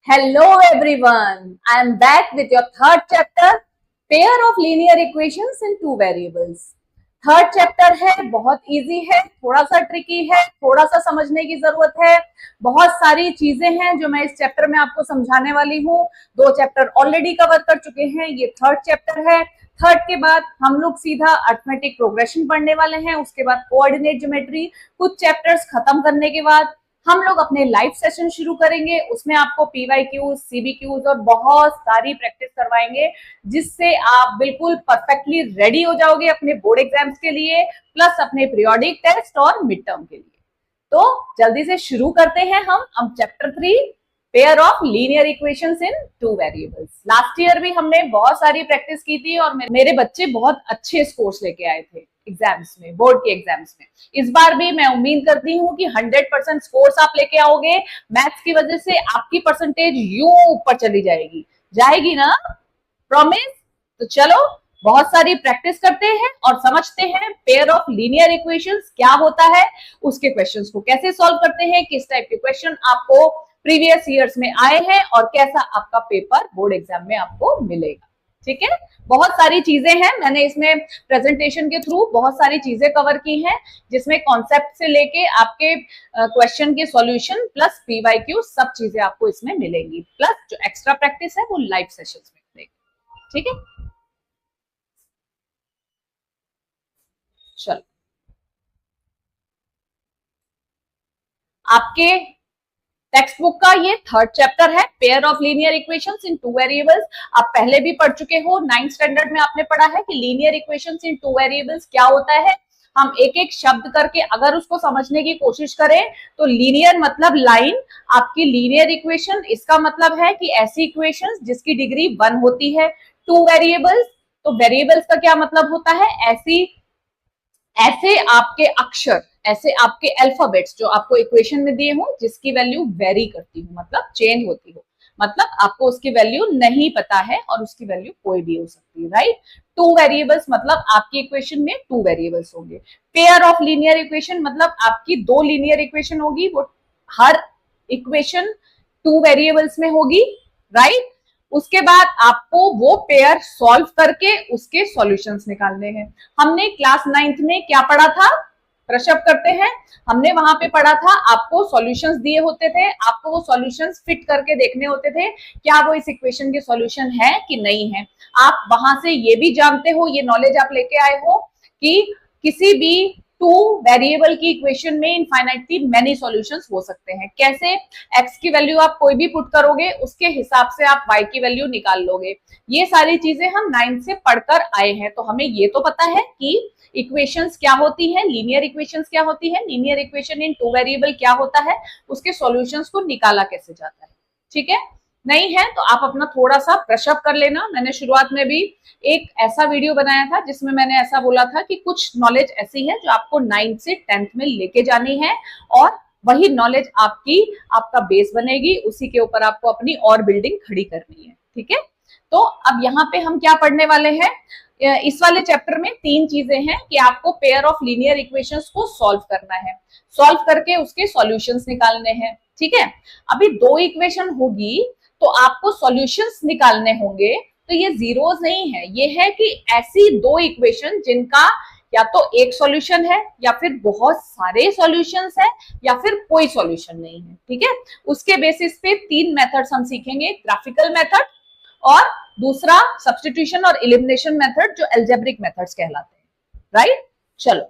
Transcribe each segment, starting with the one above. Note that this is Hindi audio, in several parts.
Hello everyone, I am back with your third chapter, pair of linear equations in two variables. Third chapter है, बहुत इजी है, थोड़ा सा ट्रिकी है, थोड़ा सा समझने की जरूरत है। बहुत सारी चीजें हैं जो मैं इस चैप्टर में आपको समझाने वाली हूँ। दो चैप्टर ऑलरेडी कवर कर चुके हैं, ये थर्ड चैप्टर है। थर्ड के बाद हम लोग सीधा अर्थमेटिक प्रोग्रेशन पढ़ने वाले हैं, उसके बाद कोऑर्डिनेट ज्योमेट्री। कुछ चैप्टर्स खत्म करने के बाद हम लोग अपने लाइव सेशन शुरू करेंगे, उसमें आपको पीवाईक्यूज, सीबीक्यूज और बहुत सारी प्रैक्टिस करवाएंगे, जिससे आप बिल्कुल परफेक्टली रेडी हो जाओगे अपने बोर्ड एग्जाम्स के लिए, प्लस अपने पीरियोडिक टेस्ट और मिड टर्म के लिए। तो जल्दी से शुरू करते हैं हम chapter 3, pair of linear equations in two variables. Last year भी हमने बहुत सारी प्रैक्टिस की थी और मेरे बच्चे बहुत अच्छे स्कोर्स लेके आए थे एग्जाम्स में, बोर्ड के एग्जाम्स में। इस बार भी मैं उम्मीद करती हूँ कि 100% स्कोर्स आप लेके आओगे। मैथ्स की वजह से आपकी परसेंटेज यूं ऊपर चली जाएगी ना, प्रॉमिस? तो चलो बहुत सारी प्रैक्टिस करते हैं और समझते हैं पेयर ऑफ लीनियर इक्वेशंस क्या होता है, उसके क्वेश्चंस को कैसे सॉल्व करते हैं, किस टाइप के क्वेश्चन आपको प्रीवियस ईयर्स में आए हैं और कैसा आपका पेपर बोर्ड एग्जाम में आपको मिलेगा। ठीक है, बहुत सारी चीजें हैं, मैंने इसमें प्रेजेंटेशन के थ्रू बहुत सारी चीजें कवर की हैं, जिसमें कॉन्सेप्ट से लेके आपके क्वेश्चन के सॉल्यूशन प्लस पीवाईक्यू सब चीजें आपको इसमें मिलेंगी, प्लस जो एक्स्ट्रा प्रैक्टिस है वो लाइव सेशंस में मिलेगी। ठीक है, चलो आपके टेक्स्ट बुक का ये थर्ड चैप्टर है, pair of linear equations in two variables. आप पहले भी पढ़ चुके हो, 9th स्टैंडर्ड में आपने पढ़ा है कि लीनियर इक्वेशंस इन टू वेरिएबल्स क्या होता है। हम एक एक शब्द करके अगर उसको समझने की कोशिश करें तो लीनियर मतलब लाइन, आपकी लीनियर इक्वेशन इसका मतलब है कि ऐसी इक्वेशंस जिसकी डिग्री 1 होती है। टू वेरिएबल्स, तो वेरिएबल्स का क्या मतलब होता है, ऐसे आपके अक्षर, ऐसे आपके अल्फाबेट्स जो आपको इक्वेशन में दिए हो, जिसकी वैल्यू वेरी करती हो, मतलब चेंज होती हो, मतलब आपको उसकी वैल्यू नहीं पता है और उसकी वैल्यू कोई भी हो सकती है, राइट। टू वेरिएबल्स मतलब आपकी इक्वेशन में टू वेरिएबल्स होंगे। पेयर ऑफ लीनियर इक्वेशन मतलब आपकी दो लीनियर इक्वेशन होगी, वो हर इक्वेशन टू वेरिएबल्स में होगी, राइट। उसके बाद आपको वो पेयर सॉल्व करके उसके सॉल्यूशंस निकालने हैं। हमने क्लास 9th में क्या पढ़ा था, प्रश्न करते हैं, हमने वहां पे पढ़ा था, आपको सॉल्यूशंस दिए होते थे, आपको वो सॉल्यूशंस फिट करके देखने होते थे क्या वो इस इक्वेशन के सॉल्यूशन है कि नहीं है। आप वहां से ये भी जानते हो, ये नॉलेज आप लेके आए हो कि किसी भी टू वेरिएबल की इक्वेशन में इनफाइनाइटली मेनी सॉल्यूशंस हो सकते हैं। कैसे, एक्स की वैल्यू आप कोई भी पुट करोगे, उसके हिसाब से आप वाई की वैल्यू निकाल लोगे। ये सारी चीजें हम 9th से पढ़कर आए हैं, तो हमें ये तो पता है कि इक्वेशंस क्या होती है, लीनियर इक्वेशंस क्या होती है, लीनियर इक्वेशन इन टू वेरिएबल क्या होता है, उसके सॉल्यूशंस को निकाला कैसे जाता है। ठीक है, नहीं है तो आप अपना थोड़ा सा ब्रशअप कर लेना। मैंने शुरुआत में भी एक ऐसा वीडियो बनाया था जिसमें मैंने ऐसा बोला था कि कुछ नॉलेज ऐसी है जो आपको 9th से 10th में लेके जानी है, और वही नॉलेज आपका बेस बनेगी, उसी के ऊपर आपको अपनी और बिल्डिंग खड़ी करनी है। ठीक है, तो अब यहाँ पे हम क्या पढ़ने वाले हैं, इस वाले चैप्टर में तीन चीजें हैं कि आपको पेयर ऑफ लीनियर इक्वेशंस को सॉल्व करना है, सॉल्व करके उसके सॉल्यूशंस निकालने हैं। ठीक है, अभी दो इक्वेशन होगी तो आपको सॉल्यूशंस निकालने होंगे, तो ये जीरोस नहीं है, ये है कि ऐसी दो इक्वेशन जिनका या तो एक सॉल्यूशन है या फिर बहुत सारे सॉल्यूशंस है या फिर कोई सॉल्यूशन नहीं है। ठीक है, उसके बेसिस पे तीन मेथड्स हम सीखेंगे, ग्राफिकल मेथड और दूसरा सब्स्टिट्यूशन और एलिमिनेशन मेथड जो अलजेब्रिक मेथड्स कहलाते हैं, राइट। चलो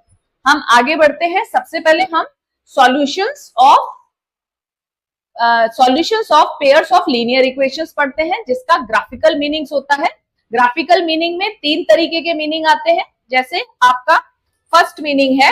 हम आगे बढ़ते हैं। सबसे पहले हम solutions of pairs of linear equations पढ़ते हैं, जिसका ग्राफिकल मीनिंग्स होता है। ग्राफिकल मीनिंग में तीन तरीके के मीनिंग आते हैं। जैसे आपका फर्स्ट मीनिंग है,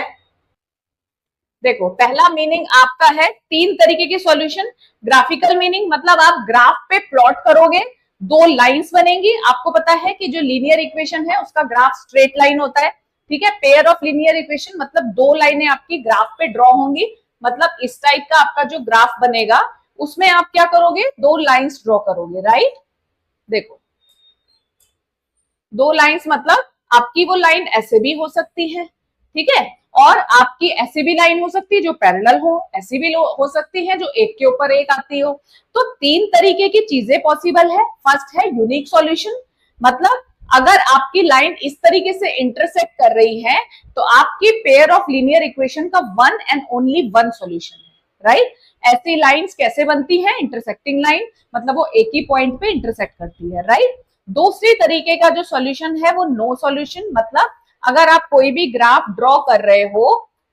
देखो पहला मीनिंग आपका है तीन तरीके के सॉल्यूशन। ग्राफिकल मीनिंग मतलब आप ग्राफ पे प्लॉट करोगे, दो लाइंस बनेंगी। आपको पता है कि जो लीनियर इक्वेशन है उसका ग्राफ स्ट्रेट लाइन होता है। ठीक है, पेयर ऑफ लीनियर इक्वेशन मतलब दो लाइनें आपकी ग्राफ पे ड्रॉ होंगी, मतलब इस टाइप का आपका जो ग्राफ बनेगा उसमें आप क्या करोगे, दो लाइंस ड्रॉ करोगे, राइट। देखो दो लाइंस मतलब आपकी वो लाइन ऐसे भी हो सकती है, ठीक है, और आपकी ऐसी भी लाइन हो सकती है जो पैरेलल हो, ऐसी भी हो सकती है जो एक के ऊपर एक आती हो। तो तीन तरीके की चीजें पॉसिबल है। फर्स्ट है यूनिक सॉल्यूशन, मतलब अगर आपकी लाइन इस तरीके से इंटरसेक्ट कर रही है तो आपकी पेयर ऑफ लीनियर इक्वेशन का one and only one solution है, राइट। ऐसी लाइंस कैसे बनती है? इंटरसेक्टिंग लाइन, मतलब वो एक ही पॉइंट पे इंटरसेक्ट करती है, राइट। दूसरी तरीके का जो सॉल्यूशन है वो नो सॉल्यूशन, मतलब अगर आप कोई भी ग्राफ ड्रॉ कर रहे हो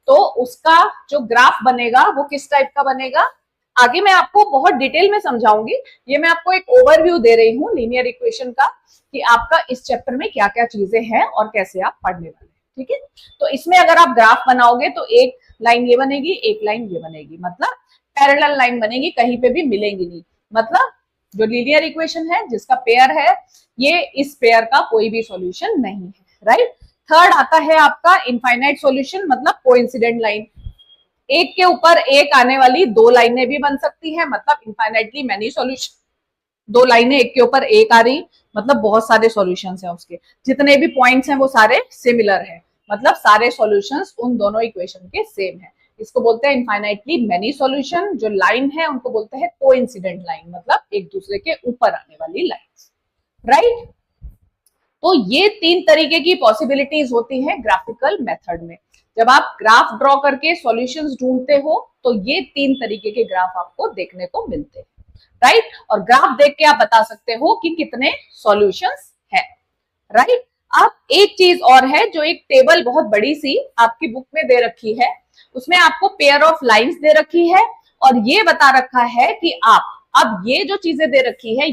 तो उसका जो ग्राफ बनेगा वो किस टाइप का बनेगा, आगे मैं आपको बहुत डिटेल में समझाऊंगी। ये मैं आपको एक ओवरव्यू दे रही हूँ लीनियर इक्वेशन का कि आपका इस चैप्टर में क्या क्या चीजें हैं और कैसे आप पढ़ने वाले हैं, ठीक है। तो इसमें अगर आप ग्राफ बनाओगे तो एक लाइन ये बनेगी, एक लाइन ये बनेगी, मतलब पैरेलल लाइन बनेगी, कहीं पे भी मिलेंगी नहीं। मतलब जो लीनियर इक्वेशन है जिसका पेयर है, ये इस पेयर का कोई भी सॉल्यूशन नहीं है, राइट। थर्ड आता है आपका इनफाइनाइट सॉल्यूशन, मतलब कोइंसिडेंट लाइन। एक के ऊपर एक आने वाली दो लाइनें भी बन सकती हैं, मतलब इनफाइनाइटली मैनी सॉल्यूशन। दो लाइनें एक के ऊपर एक आ रही, मतलब बहुत सारे सॉल्यूशंस हैं उसके, जितने भी पॉइंट्स हैं वो सारे सिमिलर हैं, मतलब सारे सॉल्यूशंस उन दोनों इक्वेशन के सेम है। इसको बोलते हैं इनफाइनाइटली मैनी सॉल्यूशन। जो लाइन है उनको बोलते हैं कोइंसिडेंट लाइन, मतलब एक दूसरे के ऊपर आने वाली लाइन, राइट। तो ये तीन तरीके की पॉसिबिलिटीज होती हैं ग्राफिकल मेथड में। जब आप ग्राफ ड्रॉ करके सॉल्यूशंस ढूंढते हो तो ये तीन तरीके के ग्राफ आपको देखने को मिलते हैं, राइट। और ग्राफ देख के आप बता सकते हो कि कितने सॉल्यूशंस है, राइट। अब एक चीज और है, जो एक टेबल बहुत बड़ी सी आपकी बुक में दे रखी है, उसमें आपको पेयर ऑफ लाइंस दे रखी है और ये बता रखा है कि आप अब ये जो चीजें दे रखी है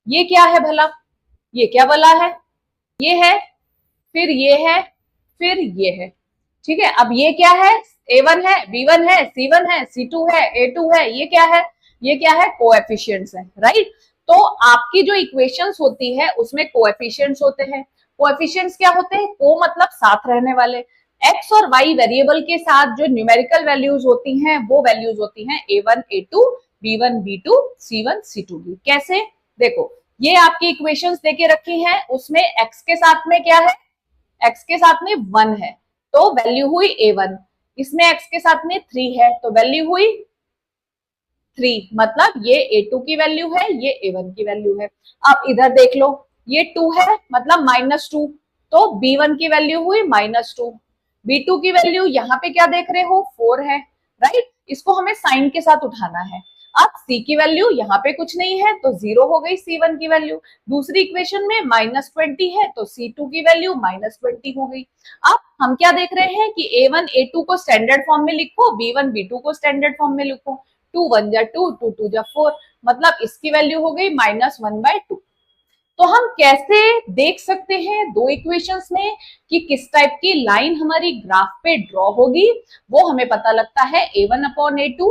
ये क्या है भला, ये क्या वाला है, ये है, फिर ये है, फिर ये है, ठीक है। अब ये क्या है? A1 है, B1 है, C1 है, C2 है, A2 है, ये क्या है? ये क्या है? कोएफिशिएंट्स है, राइट। तो आपकी जो इक्वेशंस होती है उसमें कोएफिशिएंट्स होते हैं। कोएफिशिएंट्स क्या होते हैं? को मतलब साथ रहने वाले। एक्स और वाई वेरिएबल के साथ जो न्यूमेरिकल वैल्यूज होती हैं वो वैल्यूज होती हैं A1 A2 B1 B2 C1 C2 भी। कैसे? देखो, ये आपकी इक्वेशंस देके रखी हैं, उसमें x के साथ में क्या है? x के साथ में 1 है तो वैल्यू हुई A1, इसमें x के साथ में 3 है तो वैल्यू हुई 3, मतलब ये A2 की वैल्यू है, ये A1 की वैल्यू है। अब इधर देख लो, ये 2 है मतलब -2, तो B1 की वैल्यू हुई -2, B2 की वैल्यू यहाँ पे क्या देख रहे हो? 4 है, राइट। इसको हमें साइन के साथ उठाना है। अब C की वैल्यू यहाँ पे कुछ नहीं है तो 0 हो गई C1 की वैल्यू। दूसरी इक्वेशन में -20 है तो C2 की वैल्यू -20 हो गई। अब हम क्या देख रहे हैं कि A1 A2 को स्टैंडर्ड फॉर्म में लिखो, B1 B2 को स्टैंडर्ड फॉर्म में लिखो। 2 1 जा 2, 2 2 जा 4, मतलब इसकी वैल्यू हो गई -1/2। तो हम कैसे देख सकते हैं दो इक्वेशंस में कि किस टाइप की लाइन हमारी ग्राफ पे ड्रॉ होगी? वो हमें पता लगता है A1/A2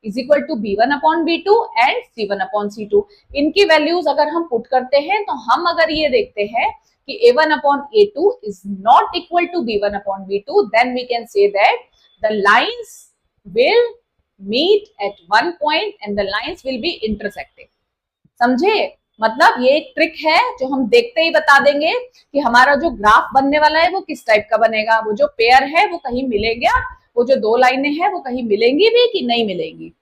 is equal to B1/B2 and C1/C2। इनकी वैल्यूज अगर हम पुट करते हैं तो हम अगर ये देखते हैं कि A1/A2 is not equal to B1/B2, then we can say that the lines will meet at one point and the lines will be intersecting। समझे? मतलब ये एक ट्रिक है जो हम देखते ही बता देंगे कि हमारा जो ग्राफ बनने वाला है वो किस टाइप का बनेगा। वो जो पेयर है वो कहीं मिलेगा, वो जो दो लाइनें हैं वो कहीं मिलेंगी भी कि नहीं मिलेंगी।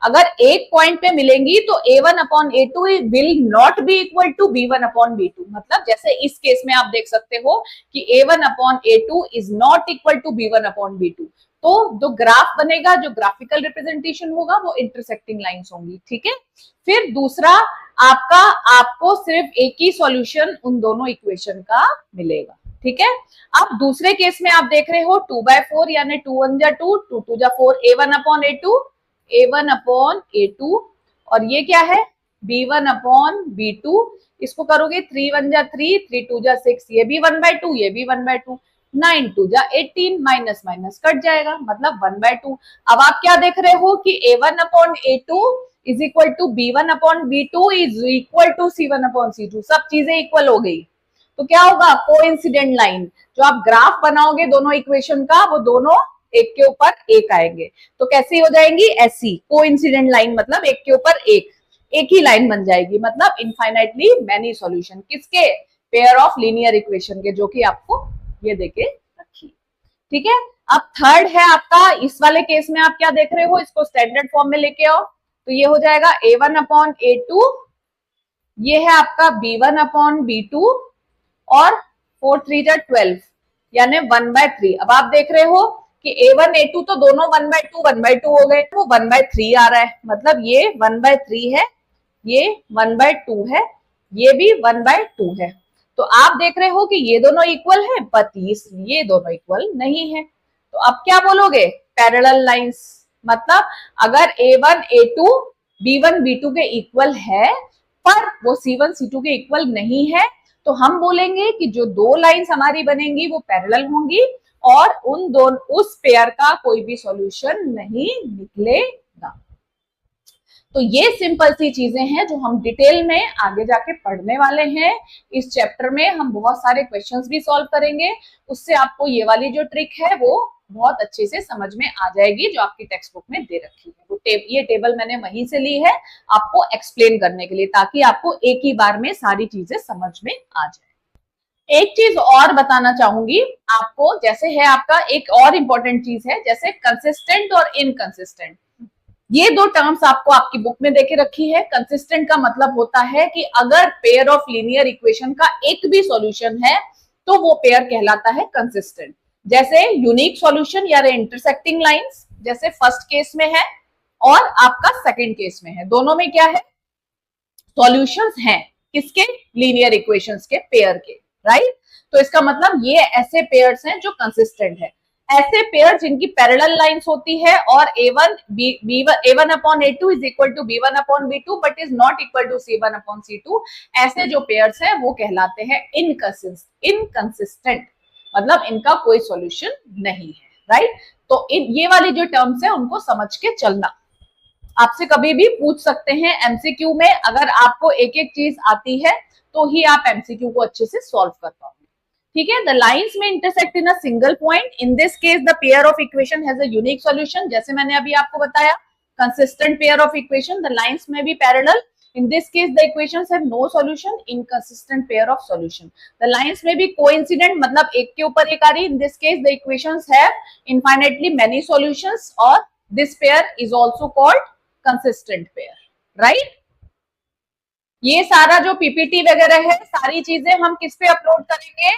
अगर एक पॉइंट पे मिलेंगी तो A1/A2 will not be equal to B1/B2। मतलब जैसे इस केस में आप देख सकते हो कि A1/A2 is not equal to B1/B2। तो जो ग्राफ बनेगा, जो ग्राफिकल रिप्रेजेंटेशन होगा वो इंटरसेक्टिंग लाइंस होंगी, ठीक है। फिर दूसरा आपको सिर्फ एक ही सॉल्यूशन उन दोनों इक्वेशन का मिलेगा, ठीक है। अब दूसरे केस में आप देख रहे हो 2/4 यानी 2 1 जा 2, 2 2 जा 4, A1/A2 और ये क्या है? B1/B2। इसको करोगे 3 1 जा 3, 3 2 जा 6, ये भी 1/2, ये भी 1/2, 9 2 जा 18, माइनस माइनस कट जाएगा, मतलब 1/2। अब आप क्या देख रहे हो कि A1/A2 is equal to B1/B2 is equal to C1/C2। सब चीजें इक्वल हो गई तो क्या होगा? Coincident line. जो आप ग्राफ बनाओगे दोनों इक्वेशन का, वो दोनों एक के ऊपर एक आएंगे। तो कैसी हो जाएंगी? ऐसी कोइंसिडेंट लाइन, मतलब एक के ऊपर एक ही लाइन बन जाएगी, मतलब इनफाइनाइटली मैनी सॉल्यूशन। किसके? पेयर ऑफ लीनियर इक्वेशन के, जो कि आपको ये देके रखी। ठीक है, अब थर्ड है आपका, इस वाले केस में आप क्या देख रहे हो, इसको स्टैंडर्ड फॉर्म में लेके आओ, तो ये हो जाएगा A1/A2, ये है आपका B1/B2 और 4 3 12 यानी 1/3। अब आप देख रहे हो कि A1 A2 तो दोनों 1/2 हो गए, वो 1/3 आ रहा है, मतलब ये 1/3 है, ये 1/2 है, ये भी 1/2 है। तो आप देख रहे हो कि ये दोनों इक्वल है, बट ये दोनों इक्वल नहीं है। तो अब क्या बोलोगे, पैरेलल लाइंस, मतलब अगर A1 A2 B1 B2 के इक्वल है पर वो C1 C2 के इक्वल नहीं है, तो हम बोलेंगे कि जो दो लाइंस हमारी बनेंगी वो पैरेलल होंगी और उन दोनों उस पेयर का कोई भी सॉल्यूशन नहीं निकलेगा। तो ये सिंपल सी चीजें हैं जो हम डिटेल में आगे जाके पढ़ने वाले हैं। इस चैप्टर में हम बहुत सारे क्वेश्चंस भी सॉल्व करेंगे, उससे आपको ये वाली जो ट्रिक है वो बहुत अच्छे से समझ में आ जाएगी, जो आपकी टेक्स्ट बुक में दे रखी है। वो ये टेबल मैंने वहीं से ली है आपको एक्सप्लेन करने के लिए, ताकि आपको एक ही बार में सारी चीजें समझ में आ जाए। एक चीज और बताना चाहूंगी आपको, जैसे है आपका एक और इंपॉर्टेंट चीज है, जैसे कंसिस्टेंट और इनकंसिस्टेंट, ये दो टर्म्स आपको आपकी बुक में देके रखी है। कंसिस्टेंट का मतलब होता है कि अगर पेयर ऑफ लीनियर इक्वेशन का एक भी सॉल्यूशन है तो वो पेयर कहलाता है कंसिस्टेंट। जैसे यूनिक सॉल्यूशन या इंटरसेक्टिंग लाइंस, जैसे फर्स्ट केस में है और आपका सेकंड केस में है, दोनों में क्या है, सॉल्यूशंस हैं, किसके, लीनियर इक्वेशंस के, पेयर के, राइट। तो इसका मतलब ये ऐसे पेयर्स हैं जो कंसिस्टेंट है। ऐसे पेयर जिनकी पैरेलल लाइंस होती है और A1/A2 is equal to B1/B2 but is not equal to C1/C2, ऐसे जो पेयर्स हैं वो कहलाते हैं इनकंसिस्टेंट, मतलब इनका कोई सॉल्यूशन नहीं है, राइट। तो ये वाली जो टर्म्स है उनको समझ के चलना। आपसे कभी भी पूछ सकते हैं एमसीक्यू में, अगर आपको एक एक चीज आती है तो ही आप एमसीक्यू को अच्छे से सॉल्व कर पाओगे। ठीक है, द लाइंस में intersect in a single point, in this case the pair of equation has a unique solution. जैसे मैंने अभी आपको बताया, consistent pair of equation, the lines में भी parallel, in this case the equations have no solution, inconsistent pair of solution। the lines may be coincident, मतलब एक के ऊपर एक आ रही, in this case the equations have infinitely many solutions और this pair is also called consistent pair, right। ये सारा जो पीपीटी वगैरह है, सारी चीजें हम किस पे अपलोड करेंगे,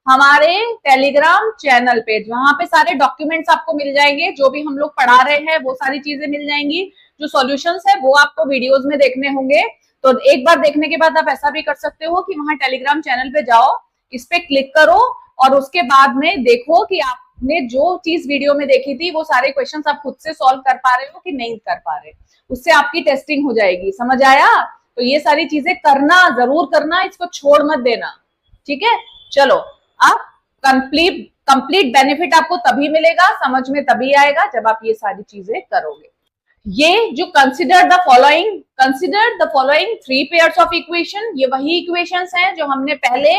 हमारे टेलीग्राम चैनल पे, वहां पे सारे डॉक्यूमेंट्स आपको मिल जाएंगे, जो भी हम लोग पढ़ा रहे हैं वो सारी चीजें मिल जाएंगी। जो सॉल्यूशंस है वो आपको वीडियोस में देखने होंगे, तो एक बार देखने के बाद आप ऐसा भी कर सकते हो कि वहां टेलीग्राम चैनल पे जाओ, इस पे क्लिक करो और उसके बाद में देखो कि आपने जो चीज वीडियो में देखी थी वो सारे क्वेश्चंस आप खुद से सॉल्व कर पा रहे हो कि नहीं कर पा रहे, उससे आपकी टेस्टिंग हो जाएगी। समझ आया? तो ये सारी चीजें करना, जरूर करना, इसको छोड़ मत देना, ठीक है। चलो, अब कंप्लीट बेनिफिट आपको तभी मिलेगा, समझ में तभी आएगा जब आप ये सारी चीजें करोगे। ये जो consider the following 3 pairs of equation, ये वही इक्वेशंस हैं जो हमने पहले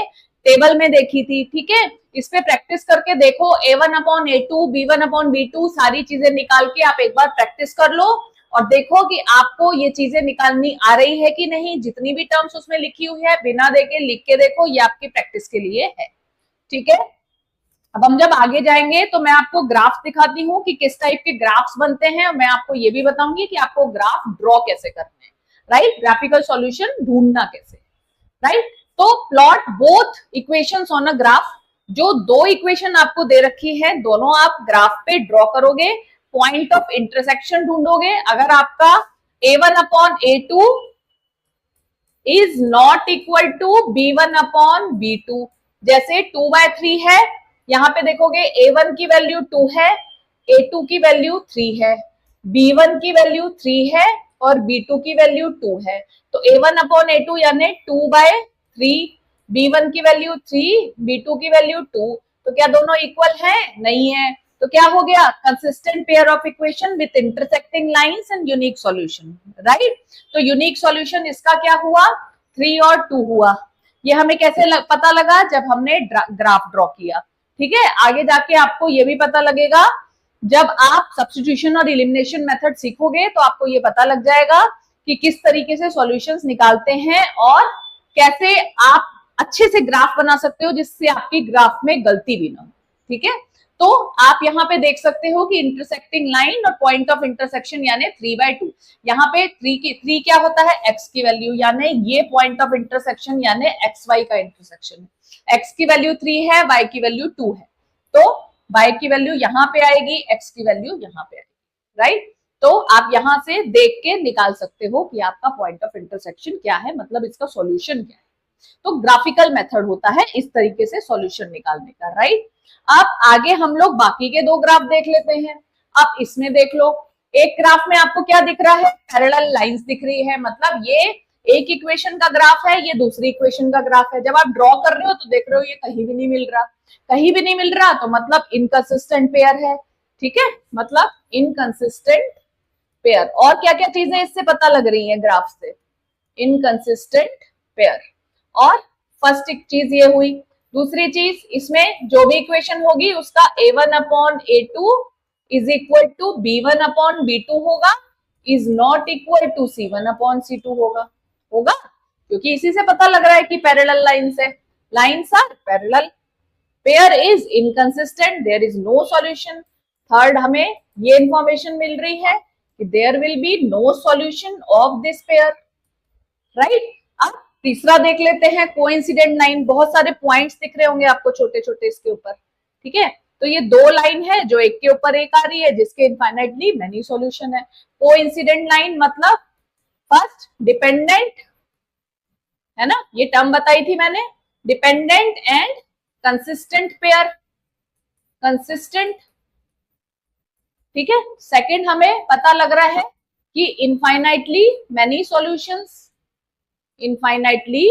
टेबल में देखी थी, ठीक है। इस पे प्रैक्टिस करके देखो, A1/A2 B1/B2 सारी चीजें निकाल के आप एक बार प्रैक्टिस कर लो और देखो कि आपको ये चीजें निकालनी आ रही है कि नहीं। जितनी भी टर्म्स उसमें लिखी हुई है बिना देखे लिख के देखो, ये आपकी प्रैक्टिस के लिए है, ठीक है। अब हम जब आगे जाएंगे तो मैं आपको ग्राफ दिखाती हूँ कि किस टाइप के ग्राफ्स बनते हैं, मैं आपको ये भी बताऊंगी कि आपको ग्राफ ड्रॉ कैसे करने हैं, राइट, ग्राफिकल सॉल्यूशन ढूंढना कैसे, राइट। तो plot both equations on a graph, जो दो इक्वेशन आपको दे रखी है दोनों आप ग्राफ पे ड्रॉ करोगे, पॉइंट ऑफ इंटरसेक्शन ढूंढोगे। अगर आपका A1/A2 is not equal to B1/B2, जैसे 2/3 है, यहाँ पे देखोगे A1 की वैल्यू 2 है, A2 की वैल्यू 3 है, B1 की वैल्यू 3 है और B2 की वैल्यू 2 है। तो A1/A2 यानी 2/3, B1 की वैल्यू 3, B2 की वैल्यू 2, तो क्या दोनों इक्वल है? नहीं है। तो क्या हो गया? Consistent pair of equation with intersecting lines and unique solution, right. तो यूनिक सॉल्यूशन इसका क्या हुआ? 3 और 2 हुआ। ये हमें कैसे पता लगा? जब हमने ग्राफ ड्रॉ किया, ठीक है। आगे जाके आपको ये भी पता लगेगा, जब आप सब्स्टिट्यूशन और एलिमिनेशन मेथड सीखोगे तो आपको ये पता लग जाएगा कि किस तरीके से सॉल्यूशंस निकालते हैं और कैसे आप अच्छे से ग्राफ बना सकते हो जिससे आपकी ग्राफ में गलती भी ना हो। ठीक है, तो आप यहाँ पे देख सकते हो कि इंटरसेक्टिंग लाइन और पॉइंट ऑफ इंटरसेक्शन यानी 3/2। यहाँ पे 3 क्या होता है, x की वैल्यू, यानी ये पॉइंट ऑफ इंटरसेक्शन यानी एक्स वाई का इंटरसेक्शन है। x की वैल्यू 3 है, y की वैल्यू 2 है, तो y की वैल्यू यहाँ पे आएगी, x की वैल्यू यहाँ पे आएगी, राइट। तो आप यहां से देख के निकाल सकते हो कि आपका पॉइंट ऑफ इंटरसेक्शन क्या है, मतलब इसका सॉल्यूशन क्या है। तो ग्राफिकल मेथड होता है इस तरीके से सॉल्यूशन निकालने का, राइट। अब आगे हम लोग बाकी के 2 ग्राफ देख लेते हैं। अब इसमें देख लो, एक ग्राफ में आपको क्या दिख रहा है, पैरेलल लाइंस दिख रही है, मतलब ये एक इक्वेशन का ग्राफ है, ये दूसरी इक्वेशन का ग्राफ है। जब आप ड्रॉ कर रहे हो तो देख रहे हो ये कहीं भी नहीं मिल रहा, कहीं भी नहीं मिल रहा, तो मतलब इनकंसिस्टेंट पेयर है। ठीक है, मतलब इनकंसिस्टेंट पेयर। और क्या क्या चीजें इससे पता लग रही है ग्राफ से, इनकंसिस्टेंट पेयर। और फर्स्ट एक चीज ये हुई। दूसरी चीज, इसमें जो भी इक्वेशन होगी उसका a1/a2 is equal to b1/b2 होगा, is not equal to c1/c2 होगा। होगा क्योंकि इसी से पता लग रहा है कि पैरेलल लाइंस है, lines are parallel, pair is inconsistent, there is no solution. Third, हमें ये इंफॉर्मेशन मिल रही है कि there will be no solution of this pair, right. अब तीसरा देख लेते हैं, कोइंसिडेंट लाइन। बहुत सारे पॉइंट्स दिख रहे होंगे आपको छोटे छोटे इसके ऊपर, ठीक है। तो ये 2 लाइन है जो एक के ऊपर एक आ रही है, जिसके इनफाइनाइटली मेनी सॉल्यूशन है। कोइंसिडेंट लाइन मतलब फर्स्ट डिपेंडेंट, है ना, ये टर्म बताई थी मैंने, dependent and consistent pair, consistent. ठीक है, सेकंड हमें पता लग रहा है कि infinitely many solutions, infinitely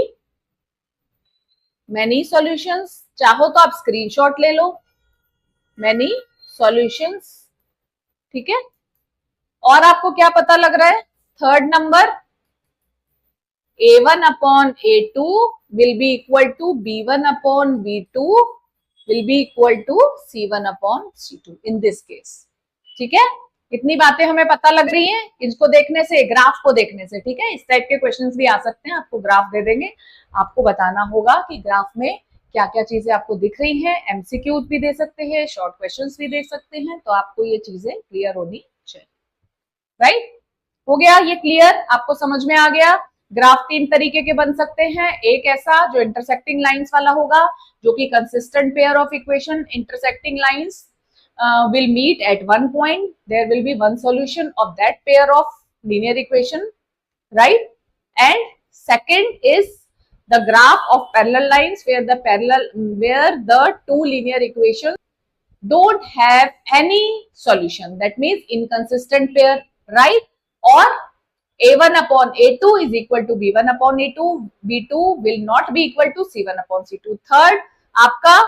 many solutions. चाहो तो आप स्क्रीनशॉट ले लो, मेनी सॉल्यूशंस, ठीक है। और आपको क्या पता लग रहा है, third number, a1/a2 will be equal to b1/b2 will be equal to c1/c2 in this case। ठीक है, इतनी बातें हमें पता लग रही हैं इसको देखने से, ग्राफ को देखने से। ठीक है, इस टाइप के क्वेश्चंस भी आ सकते हैं, आपको ग्राफ दे देंगे, आपको बताना होगा कि ग्राफ में क्या क्या चीजें आपको दिख रही हैं। एमसीक्यूज भी दे सकते हैं, शॉर्ट क्वेश्चंस भी दे सकते हैं, तो आपको ये चीजें क्लियर होनी चाहिए, राइट। हो गया ये क्लियर, आपको समझ में आ गया। ग्राफ 3 तरीके के बन सकते हैं, एक ऐसा जो इंटरसेक्टिंग लाइंस वाला होगा, जो कि consistent pair of equation, intersecting lines will meet at one point, there will be one solution of that pair of linear equation, right? And second is the graph of parallel lines where the 2 linear equations don't have any solution, that means inconsistent pair, right? Or a1/a2 is equal to b1/a2, b2 will not be equal to c1/c2। Third, आपका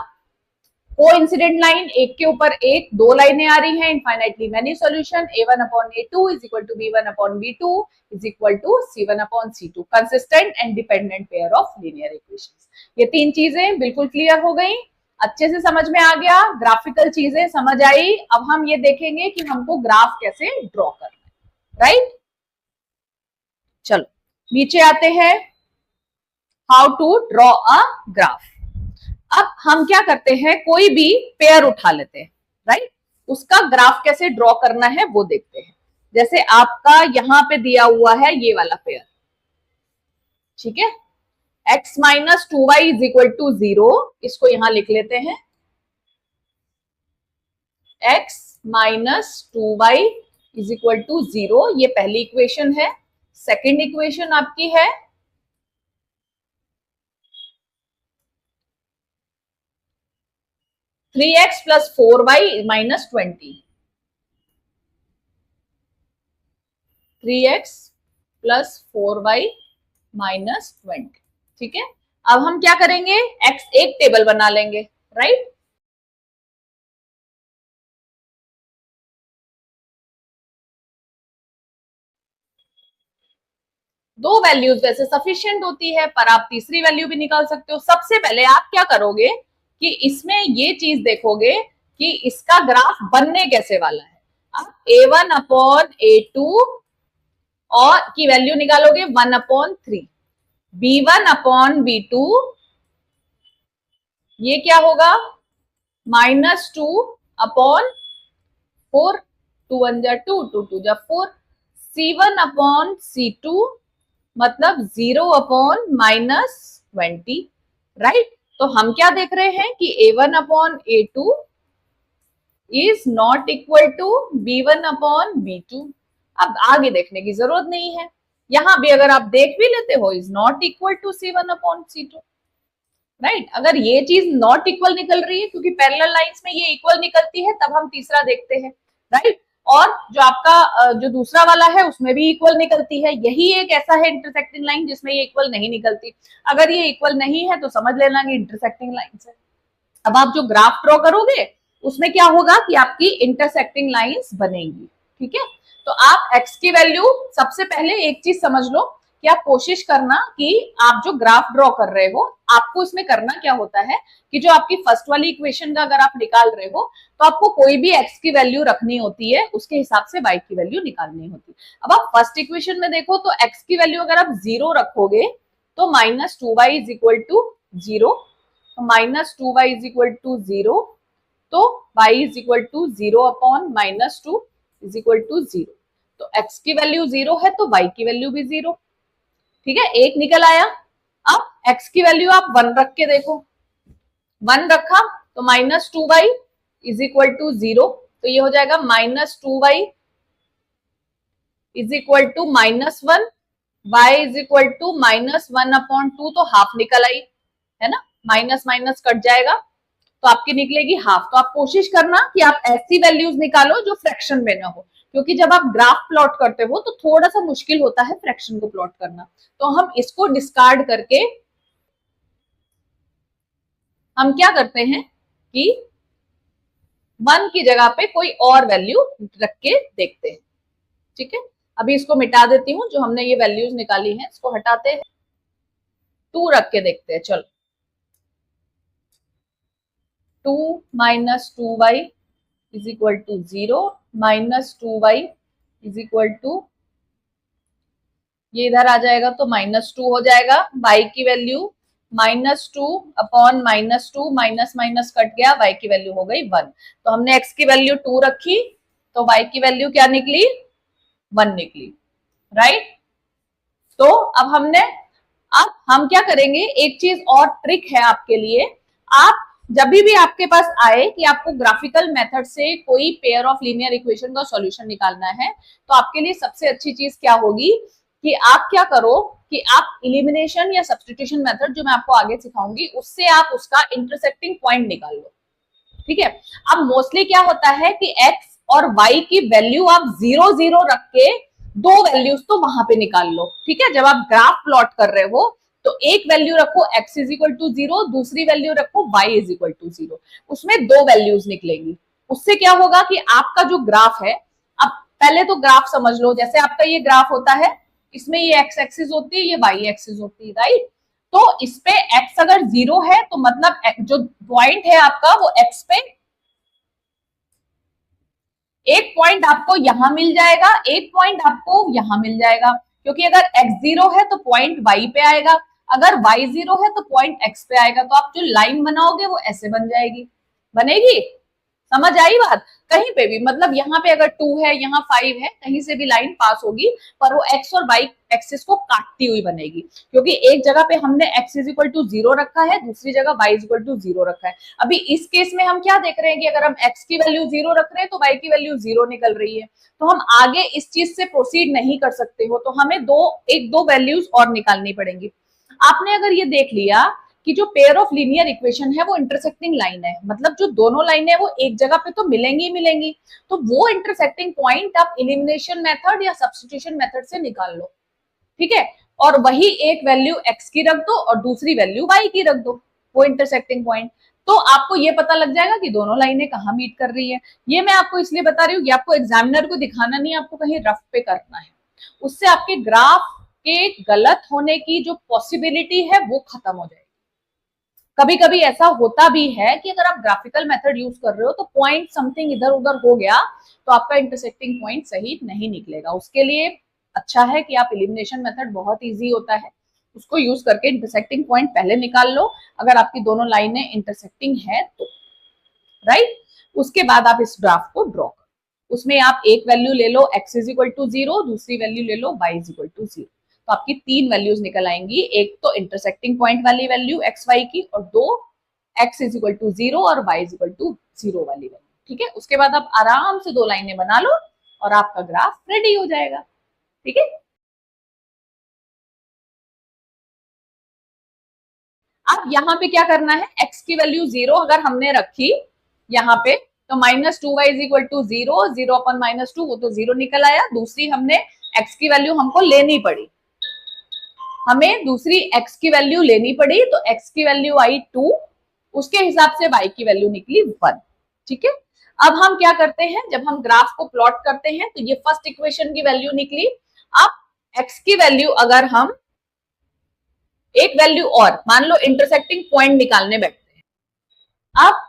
कोइंसिडेंट लाइन, एक के ऊपर एक 2 लाइनें आ रही हैं, infinitely many solution, a1/a2 is equal to b1/b2 is equal to c1/c2, consistent and dependent pair of linear equations. ये 3 चीजें बिल्कुल क्लियर हो गई, अच्छे से समझ में आ गया, ग्राफिकल चीजें समझ आई। अब हम ये देखेंगे कि हमको ग्राफ कैसे ड्रॉ करना है, राइट। चलो नीचे आते हैं, how to draw a graph. अब हम क्या करते हैं, कोई भी पेयर उठा लेते हैं, राइट, उसका ग्राफ कैसे ड्रॉ करना है वो देखते हैं। जैसे आपका यहां पे दिया हुआ है ये वाला पेयर, ठीक है, x - 2y is equal to 0, इसको यहां लिख लेते हैं, x - 2y is equal to 0, ये पहली इक्वेशन है। सेकेंड इक्वेशन आपकी है 3x + 4y - 20, 3x + 4y - 20, ठीक है। अब हम क्या करेंगे, x एक टेबल बना लेंगे, राइट। दो वैल्यूज वैसे सफिशिएंट होती है, पर आप तीसरी वैल्यू भी निकाल सकते हो। सबसे पहले आप क्या करोगे कि इसमें ये चीज देखोगे कि इसका ग्राफ बनने कैसे वाला है। आप a1/a2 और की वैल्यू निकालोगे 1/3, b1/b2 ये क्या होगा, -2 अपॉन 4, 2 1 जा 2, 2 2 जा 4, C1 अपॉन C2 मतलब 0 अपॉन -20, राइट। तो हम क्या देख रहे हैं कि A1 upon A2 is not equal to B1 upon B2। अब आगे देखने की जरूरत नहीं है, यहां भी अगर आप देख भी लेते हो is not equal to C1 upon C2, right. अगर ये चीज नॉट इक्वल निकल रही है, क्योंकि पैरेलल लाइंस में ये इक्वल निकलती है, तब हम तीसरा देखते हैं, राइट। और जो आपका जो दूसरा वाला है उसमें भी इक्वल निकलती है, यही एक ऐसा है इंटरसेक्टिंग लाइन जिसमें ये इक्वल नहीं निकलती। अगर ये इक्वल नहीं है तो समझ लेना कि इंटरसेक्टिंग लाइन है। अब आप जो ग्राफ ड्रॉ करोगे उसमें क्या होगा कि आपकी इंटरसेक्टिंग लाइंस बनेंगी, ठीक है। तो आप x की वैल्यू, सबसे पहले एक चीज समझ लो कि आप कोशिश करना कि आप जो ग्राफ ड्रॉ कर रहे हो, आपको इसमें करना क्या होता है कि जो आपकी फर्स्ट वाली इक्वेशन का अगर आप निकाल रहे हो तो आपको कोई भी x की वैल्यू रखनी होती है, उसके हिसाब से y की वैल्यू निकालनी होती है। अब आप फर्स्ट इक्वेशन में देखो तो x की वैल्यू अगर आप 0 रखोगे तो -2y is equal to 0, -2y is equal to 0, तो y is equal to 0 upon -2 is equal to 0। तो x की वैल्यू 0 है तो y की वैल्यू भी 0, ठीक है, एक निकल आया। अब x की वैल्यू आप 1 रख के देखो, 1 रखा तो -2y इज इक्वल टू 0, तो ये हो जाएगा -2y is equal to -1, y is equal to -1 upon 2, तो हाफ निकल आई, है ना, माइनस माइनस कट जाएगा तो आपकी निकलेगी हाफ। तो आप कोशिश करना कि आप ऐसी वैल्यूज निकालो जो फ्रैक्शन में ना हो, क्योंकि जब आप ग्राफ प्लॉट करते हो तो थोड़ा सा मुश्किल होता है फ्रैक्शन को प्लॉट करना। तो हम इसको डिस्कार्ड करके हम क्या करते हैं कि 1 की जगह पे कोई और वैल्यू रख के देखते हैं, ठीक है। अभी इसको मिटा देती हूँ, जो हमने ये वैल्यूज निकाली हैं इसको हटाते हैं, 2 रख के देखते हैं। चलो, 2 - 2y is equal to 0, -2y is equal to, ये इधर आ जाएगा तो -2 हो जाएगा, y की value -2 upon -2, minus minus cut गया, y की वैल्यू हो गई 1। तो हमने x की वैल्यू 2 रखी तो y की वैल्यू क्या निकली, 1 निकली, राइट। तो अब हम क्या करेंगे, एक चीज और ट्रिक है आपके लिए। आप जब भी आपके पास आए कि आपको ग्राफिकल मेथड से कोई पेयर ऑफ लीनियर इक्वेशन का सॉल्यूशन निकालना है, तो आपके लिए सबसे अच्छी चीज क्या होगी कि आप क्या करो कि आप इलिमिनेशन या सब्स्टिट्यूशन मेथड, जो मैं आपको आगे सिखाऊंगी, उससे आप उसका इंटरसेक्टिंग पॉइंट निकाल लो, ठीक है। अब मोस्टली क्या होता है कि x और y की वैल्यू आप 0 0 रख के दो वैल्यूज तो वहां पे निकाल लो, ठीक है। जब आप ग्राफ प्लॉट कर रहे हो तो एक वैल्यू रखो x इज इक्वल टू 0, दूसरी वैल्यू रखो y इज इक्वल टू 0, उसमें दो वैल्यूज निकलेंगी। उससे क्या होगा कि आपका जो ग्राफ है, अब पहले तो ग्राफ समझ लो, जैसे आपका ये ग्राफ होता है, इसमें ये x एक्सिस होती है, ये y एक्सिस होती है, राइट। तो इस पे x अगर 0 है तो मतलब जो पॉइंट है आपका वो x पे, एक पॉइंट आपको यहां मिल जाएगा, एक पॉइंट आपको यहां मिल जाएगा, क्योंकि अगर x 0 है तो पॉइंट y पे आएगा, अगर y 0 है तो पॉइंट x पे आएगा। तो आप जो लाइन बनाओगे वो ऐसे बन जाएगी, बनेगी, समझ आई बात। कहीं पे भी, मतलब यहाँ पे अगर 2 है, यहाँ 5 है, कहीं से भी लाइन पास होगी पर वो x और y एक्सिस को काटती हुई बनेगी, क्योंकि एक जगह पे हमने x इज इक्वल टू 0 रखा है, दूसरी जगह y इज इक्वल टू 0 रखा है। अभी इस केस में हम क्या देख रहे हैं कि अगर हम x की वैल्यू 0 रख रहे हैं तो y की वैल्यू 0 निकल रही है, तो हम आगे इस चीज से प्रोसीड नहीं कर सकते हो, तो हमें दो वैल्यूज और निकालनी पड़ेंगी। आपने अगर ये देख लिया कि जो पेयर ऑफ लीनियर इक्वेशन है वो इंटरसेक्टिंग लाइन है, मतलब जो दोनों लाइनें है वो एक जगह पे तो मिलेंगी ही मिलेंगी, तो वो इंटरसेक्टिंग पॉइंट आप एलिमिनेशन मेथड या सब्स्टिट्यूशन मेथड से निकाल लो, ठीक है। और वही एक वैल्यू x की रख दो और दूसरी वैल्यू y की रख दो, वो इंटरसेक्टिंग पॉइंट, तो आपको ये पता लग जाएगा कि दोनों लाइनें कहाँ मीट कर रही है। ये मैं आपको इसलिए बता रही हूँ, ये आपको एग्जामिनर को दिखाना नहीं, आपको कहीं रफ पे करना है, उससे आपके ग्राफ के गलत होने की जो पॉसिबिलिटी है वो खत्म हो जाएगी। कभी कभी ऐसा होता भी है कि अगर आप ग्राफिकल मेथड यूज कर रहे हो तो पॉइंट समथिंग इधर उधर हो गया तो आपका इंटरसेक्टिंग पॉइंट सही नहीं निकलेगा। उसके लिए अच्छा है कि आप एलिमिनेशन मेथड बहुत इजी होता है, उसको यूज करके इंटरसेक्टिंग पॉइंट पहले निकाल लो, अगर आपकी दोनों लाइनें इंटरसेक्टिंग है तो, राइट। उसके बाद आप इस ग्राफ को ड्रॉ करो, उसमें आप एक वैल्यू ले लो x इज इक्वल टू 0, दूसरी वैल्यू ले लो y इज इक्वल टू 0। तो आपकी तीन वैल्यूज निकल आएंगी, एक तो इंटरसेक्टिंग पॉइंट वाली वैल्यू x y की, और दो x इज इक्वल टू 0 और y इज इक्वल टू 0 वाली वैल्यू, ठीक है। उसके बाद आप आराम से दो लाइनें बना लो और आपका ग्राफ रेडी हो जाएगा, ठीक है। अब यहाँ पे क्या करना है, x की वैल्यू 0 अगर हमने रखी यहाँ पे, तो minus 2y is equal to 0, 0 upon minus 2, वो तो 0 निकल आया। दूसरी हमने x की वैल्यू हमको लेनी पड़ी, हमें दूसरी x की वैल्यू लेनी पड़ी, तो x की वैल्यू आई 2, उसके हिसाब से y की वैल्यू निकली 1, ठीक है। अब हम क्या करते हैं, जब हम ग्राफ को प्लॉट करते हैं तो ये फर्स्ट इक्वेशन की वैल्यू निकली। अब x की वैल्यू अगर हम एक वैल्यू और मान लो इंटरसेक्टिंग पॉइंट निकालने बैठते हैं। अब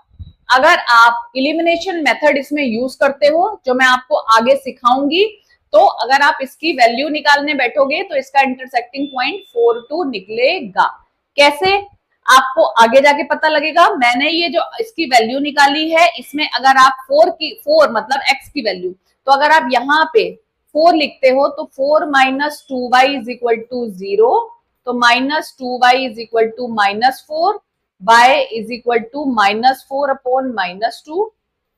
अगर आप इलिमिनेशन मेथड इसमें यूज करते हो, जो मैं आपको आगे सिखाऊंगी, तो अगर आप इसकी वैल्यू निकालने बैठोगे तो इसका इंटरसेक्टिंग पॉइंट 4 2 निकलेगा। कैसे, आपको आगे जाके पता लगेगा। मैंने ये जो इसकी वैल्यू निकाली है, इसमें अगर आप 4 मतलब x की वैल्यू, तो अगर आप यहाँ पे 4 लिखते हो तो 4 minus 2y is equal to 0, तो minus 2y is equal to minus 4, y is equal to minus 4 upon minus 2,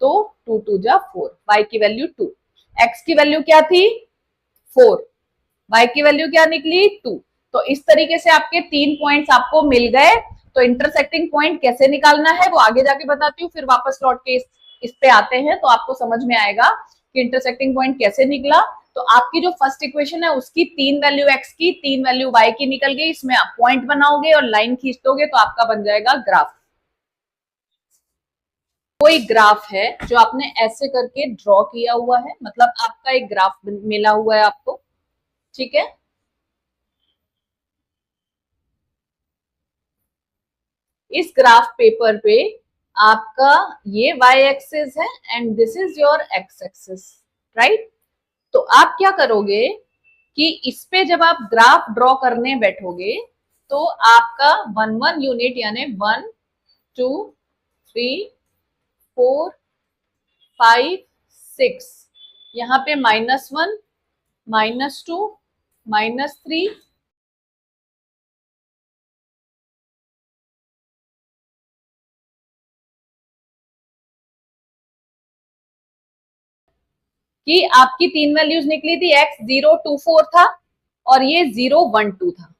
तो 2 2 जा 4, y की वैल्यू 2, x की वैल्यू क्या थी 4, y की वैल्यू क्या निकली 2। तो इस तरीके से आपके तीन पॉइंट्स आपको मिल गए। तो इंटरसेक्टिंग पॉइंट कैसे निकालना है वो आगे जाके बताती हूँ, फिर वापस लौट के इस पे आते हैं तो आपको समझ में आएगा कि इंटरसेक्टिंग पॉइंट कैसे निकला। तो आपकी जो फर्स्ट इक्वेशन है उसकी तीन वैल्यू x की, तीन वैल्यू y की निकल गई, इसमें आप पॉइंट बनाओगे और लाइन खींच दोगे तो आपका बन जाएगा ग्राफ। कोई ग्राफ है जो आपने ऐसे करके ड्रॉ किया हुआ है, मतलब आपका एक ग्राफ मिला हुआ है आपको, ठीक है। इस ग्राफ पेपर पे आपका ये y एक्सिस है and this is your x axis, right. तो आप क्या करोगे कि इस पे जब आप ग्राफ ड्रॉ करने बैठोगे तो आपका 1 1 यूनिट यानी 1 2 3 4 5 6, यहाँ पे -1 -2 -3 कि आपकी तीन वैल्यूज निकली थी, x 0 2 4 था और ये 0 1 2 था,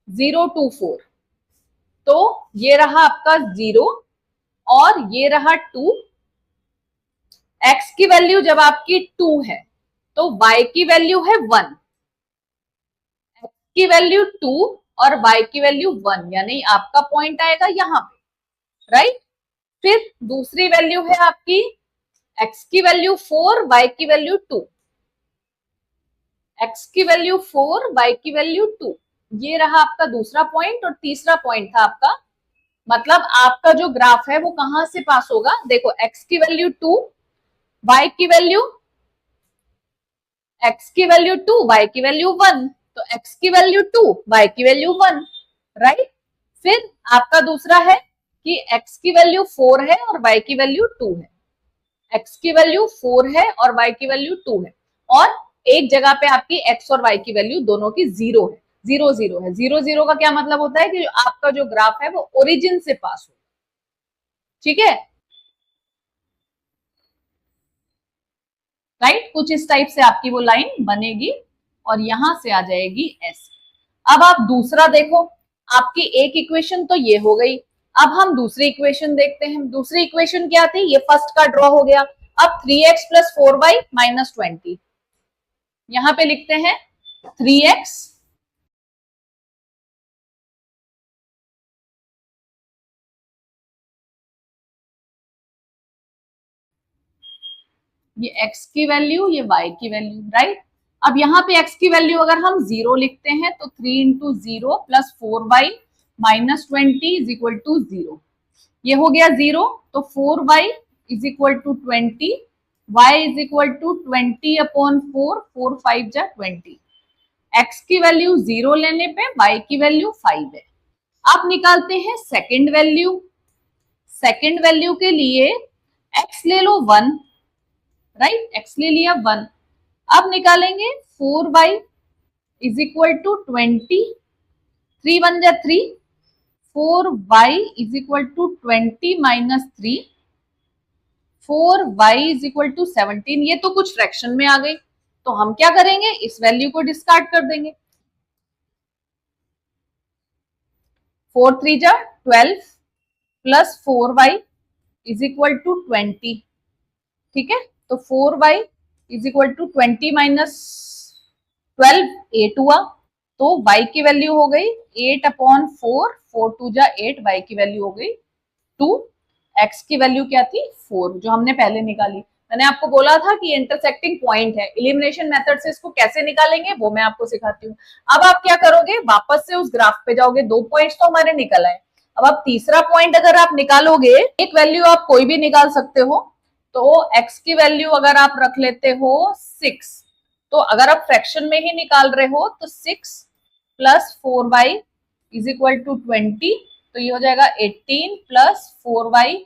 0 2 4, तो ये रहा आपका 0 और ये रहा 2। x की वैल्यू जब आपकी 2 है तो y की वैल्यू है 1, x की वैल्यू 2 और y की वैल्यू 1, यानी आपका पॉइंट आएगा यहाँ पे, राइट। फिर दूसरी वैल्यू है आपकी x की वैल्यू 4, y की वैल्यू 2, x की वैल्यू 4, y की वैल्यू 2, ये रहा आपका दूसरा पॉइंट। और तीसरा पॉइंट था आपका, मतलब आपका जो ग्राफ है वो कहां से पास होगा, देखो x की वैल्यू 2, y की वैल्यू x की वैल्यू 2, y की वैल्यू 1, तो x की वैल्यू 2, y की वैल्यू 1, राइट। फिर आपका दूसरा है कि x की वैल्यू 4 है और y की वैल्यू 2 है, x की वैल्यू 4 है और y की वैल्यू 2 है, और एक जगह पे आपकी x और y की वैल्यू दोनों की 0 है, 0 0 है। 0 0 का क्या मतलब होता है कि आपका जो ग्राफ है वो ओरिजिन से पास हो, ठीक है, राइट। कुछ इस टाइप से आपकी वो लाइन बनेगी और यहां से आ जाएगी ऐसे। अब आप दूसरा देखो, आपकी एक इक्वेशन तो ये हो गई, अब हम दूसरी इक्वेशन देखते हैं। दूसरी इक्वेशन क्या थी, ये फर्स्ट का ड्रॉ हो गया। अब 3x प्लस 4y माइनस 20, यहां पे लिखते हैं 3x ये x की वैल्यू, ये y की वैल्यू, राइट। अब यहाँ पे x की वैल्यू अगर हम 0 लिखते हैं तो 3 into 0 plus 4y minus 20 is equal to 0, ये हो गया 0, तो 4y is equal to 20, y is equal to 20 upon 4, 4 5 जा 20, x की वैल्यू 0 लेने पे y की वैल्यू 5 है। आप निकालते हैं सेकंड वैल्यू। सेकंड वैल्यू के लिए x ले लो 1, राइट, x ले लिया 1। अब निकालेंगे 4y इज इक्वल टू 20, 3 1 जा 3, 4y is equal to 20 minus 3, 4y is equal to 17। ये तो कुछ फ्रैक्शन में आ गई, तो हम क्या करेंगे, इस वैल्यू को डिस्कार्ड कर देंगे। 4 3 जा 12 plus 4y is equal to 20। ठीक है, तो 4y is equal to 20 minus 12, 8 हुआ, तो y की वैल्यू हो गई 8/4, 4 2 जा 8, y की वैल्यू हो गई 2, x की वैल्यू क्या थी 4, जो हमने पहले निकाली। मैंने आपको बोला था कि इंटरसेक्टिंग पॉइंट है, एलिमिनेशन मेथड से इसको कैसे निकालेंगे वो मैं आपको सिखाती हूँ। अब आप क्या करोगे, वापस से उस ग्राफ पे जाओगे, 2 पॉइंट्स तो हमारे निकल आए। अब आप तीसरा पॉइंट अगर आप निकालोगे, एक वैल्यू आप कोई भी निकाल सकते हो, तो x की वैल्यू अगर आप रख लेते हो 6, तो अगर आप फ्रैक्शन में ही निकाल रहे हो तो 6 plus 4y is equal to 20, तो ये हो जाएगा 18 plus 4y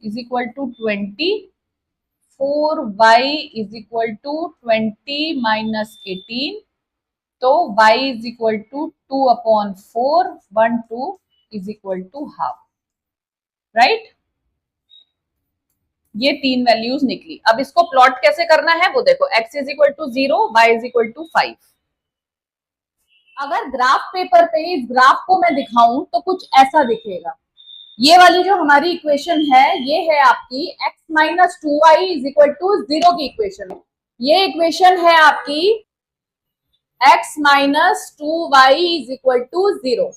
is equal to 20, 4y is equal to 20 minus 18, तो y is equal to 2/4, 1 2 is equal to half, right. ये 3 वैल्यूज निकली। अब इसको प्लॉट कैसे करना है वो देखो, x is equal to 0, y is equal to 5। अगर ग्राफ पेपर पे इस ग्राफ को मैं दिखाऊं तो कुछ ऐसा दिखेगा। ये वाली जो हमारी इक्वेशन है, ये है आपकी x minus 2y is equal to 0 की इक्वेशन। ये इक्वेशन है आपकी x minus 2y is equal to 0।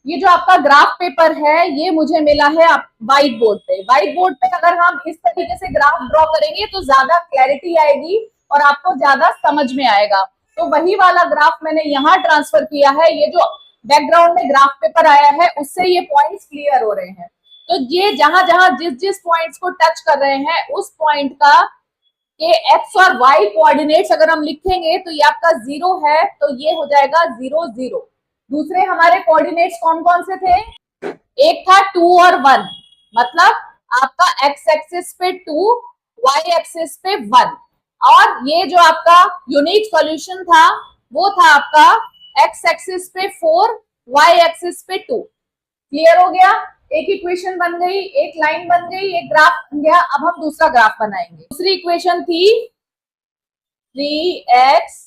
ये जो आपका ग्राफ पेपर है ये मुझे मिला है व्हाइट बोर्ड पे। व्हाइट बोर्ड पे अगर हम इस तरीके से ग्राफ ड्रॉ करेंगे तो ज्यादा क्लैरिटी आएगी और आपको ज्यादा समझ में आएगा। तो वही वाला ग्राफ मैंने यहाँ ट्रांसफर किया है। ये जो बैकग्राउंड में ग्राफ पेपर आया है उससे ये पॉइंट्स क्लियर हो रहे हैं। तो ये जहां जहां जिस जिस पॉइंट्स को टच कर रहे हैं उस पॉइंट का के एक्स और वाई कोऑर्डिनेट्स अगर हम लिखेंगे तो ये आपका 0 है, तो ये हो जाएगा 0 0। दूसरे हमारे कोऑर्डिनेट्स कौन कौन से थे, एक था 2 और 1, मतलब आपका एक्स एक्सिस पे 2, वाई एक्सिस पे 1, और ये जो आपका यूनिक सॉल्यूशन था वो था आपका एक्स एक्सिस पे 4, वाई एक्सिस पे 2। क्लियर हो गया, एक इक्वेशन बन गई, एक लाइन बन गई, एक ग्राफ बन गया। अब हम दूसरा ग्राफ बनाएंगे। दूसरी इक्वेशन थी 3x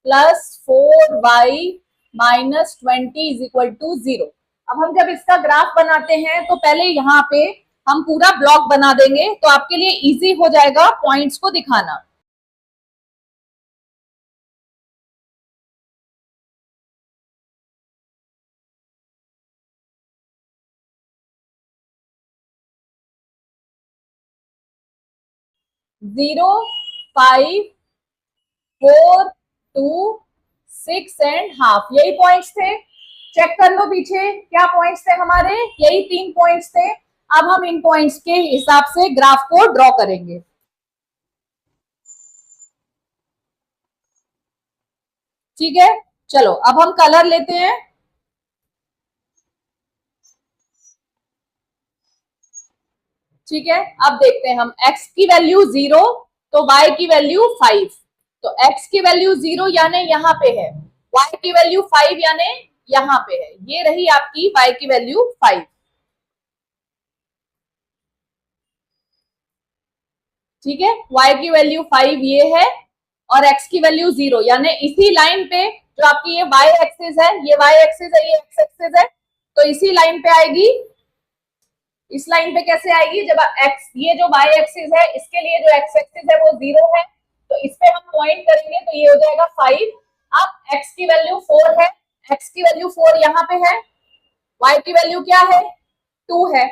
plus 4y minus 20 is equal to 0। अब हम जब इसका ग्राफ बनाते हैं तो पहले यहाँ पे हम पूरा ब्लॉक बना देंगे, तो आपके लिए इजी हो जाएगा पॉइंट्स को दिखाना। जीरो, 5, 4, 2, 6 एंड हाफ, यही पॉइंट्स थे। चेक कर लो पीछे क्या पॉइंट्स थे हमारे, यही 3 पॉइंट्स थे। अब हम इन पॉइंट्स के हिसाब से ग्राफ को ड्रॉ करेंगे। ठीक है, चलो अब हम कलर लेते हैं। ठीक है, अब देखते हैं हम x की वैल्यू 0 तो y की वैल्यू 5, तो x की वैल्यू 0 यानी यहाँ पे है, y की वैल्यू 5 यानी यहाँ पे है। ये रही आपकी y की वैल्यू 5। ठीक है, y की वैल्यू 5 ये है और x की वैल्यू 0, यानी इसी लाइन पे जो आपकी ये y एक्सिस है, ये y एक्सिस है, ये x एक्सिस है, तो इसी लाइन पे आएगी। इस लाइन पे कैसे आएगी, जब x, ये जो y एक्सिस है इसके लिए जो x एक्सिस है वो 0 है, तो इस पे हम पॉइंट करेंगे तो ये हो जाएगा 5। अब x की वैल्यू 4 है, x की वैल्यू 4 यहाँ पे है, y की वैल्यू क्या है 2 है,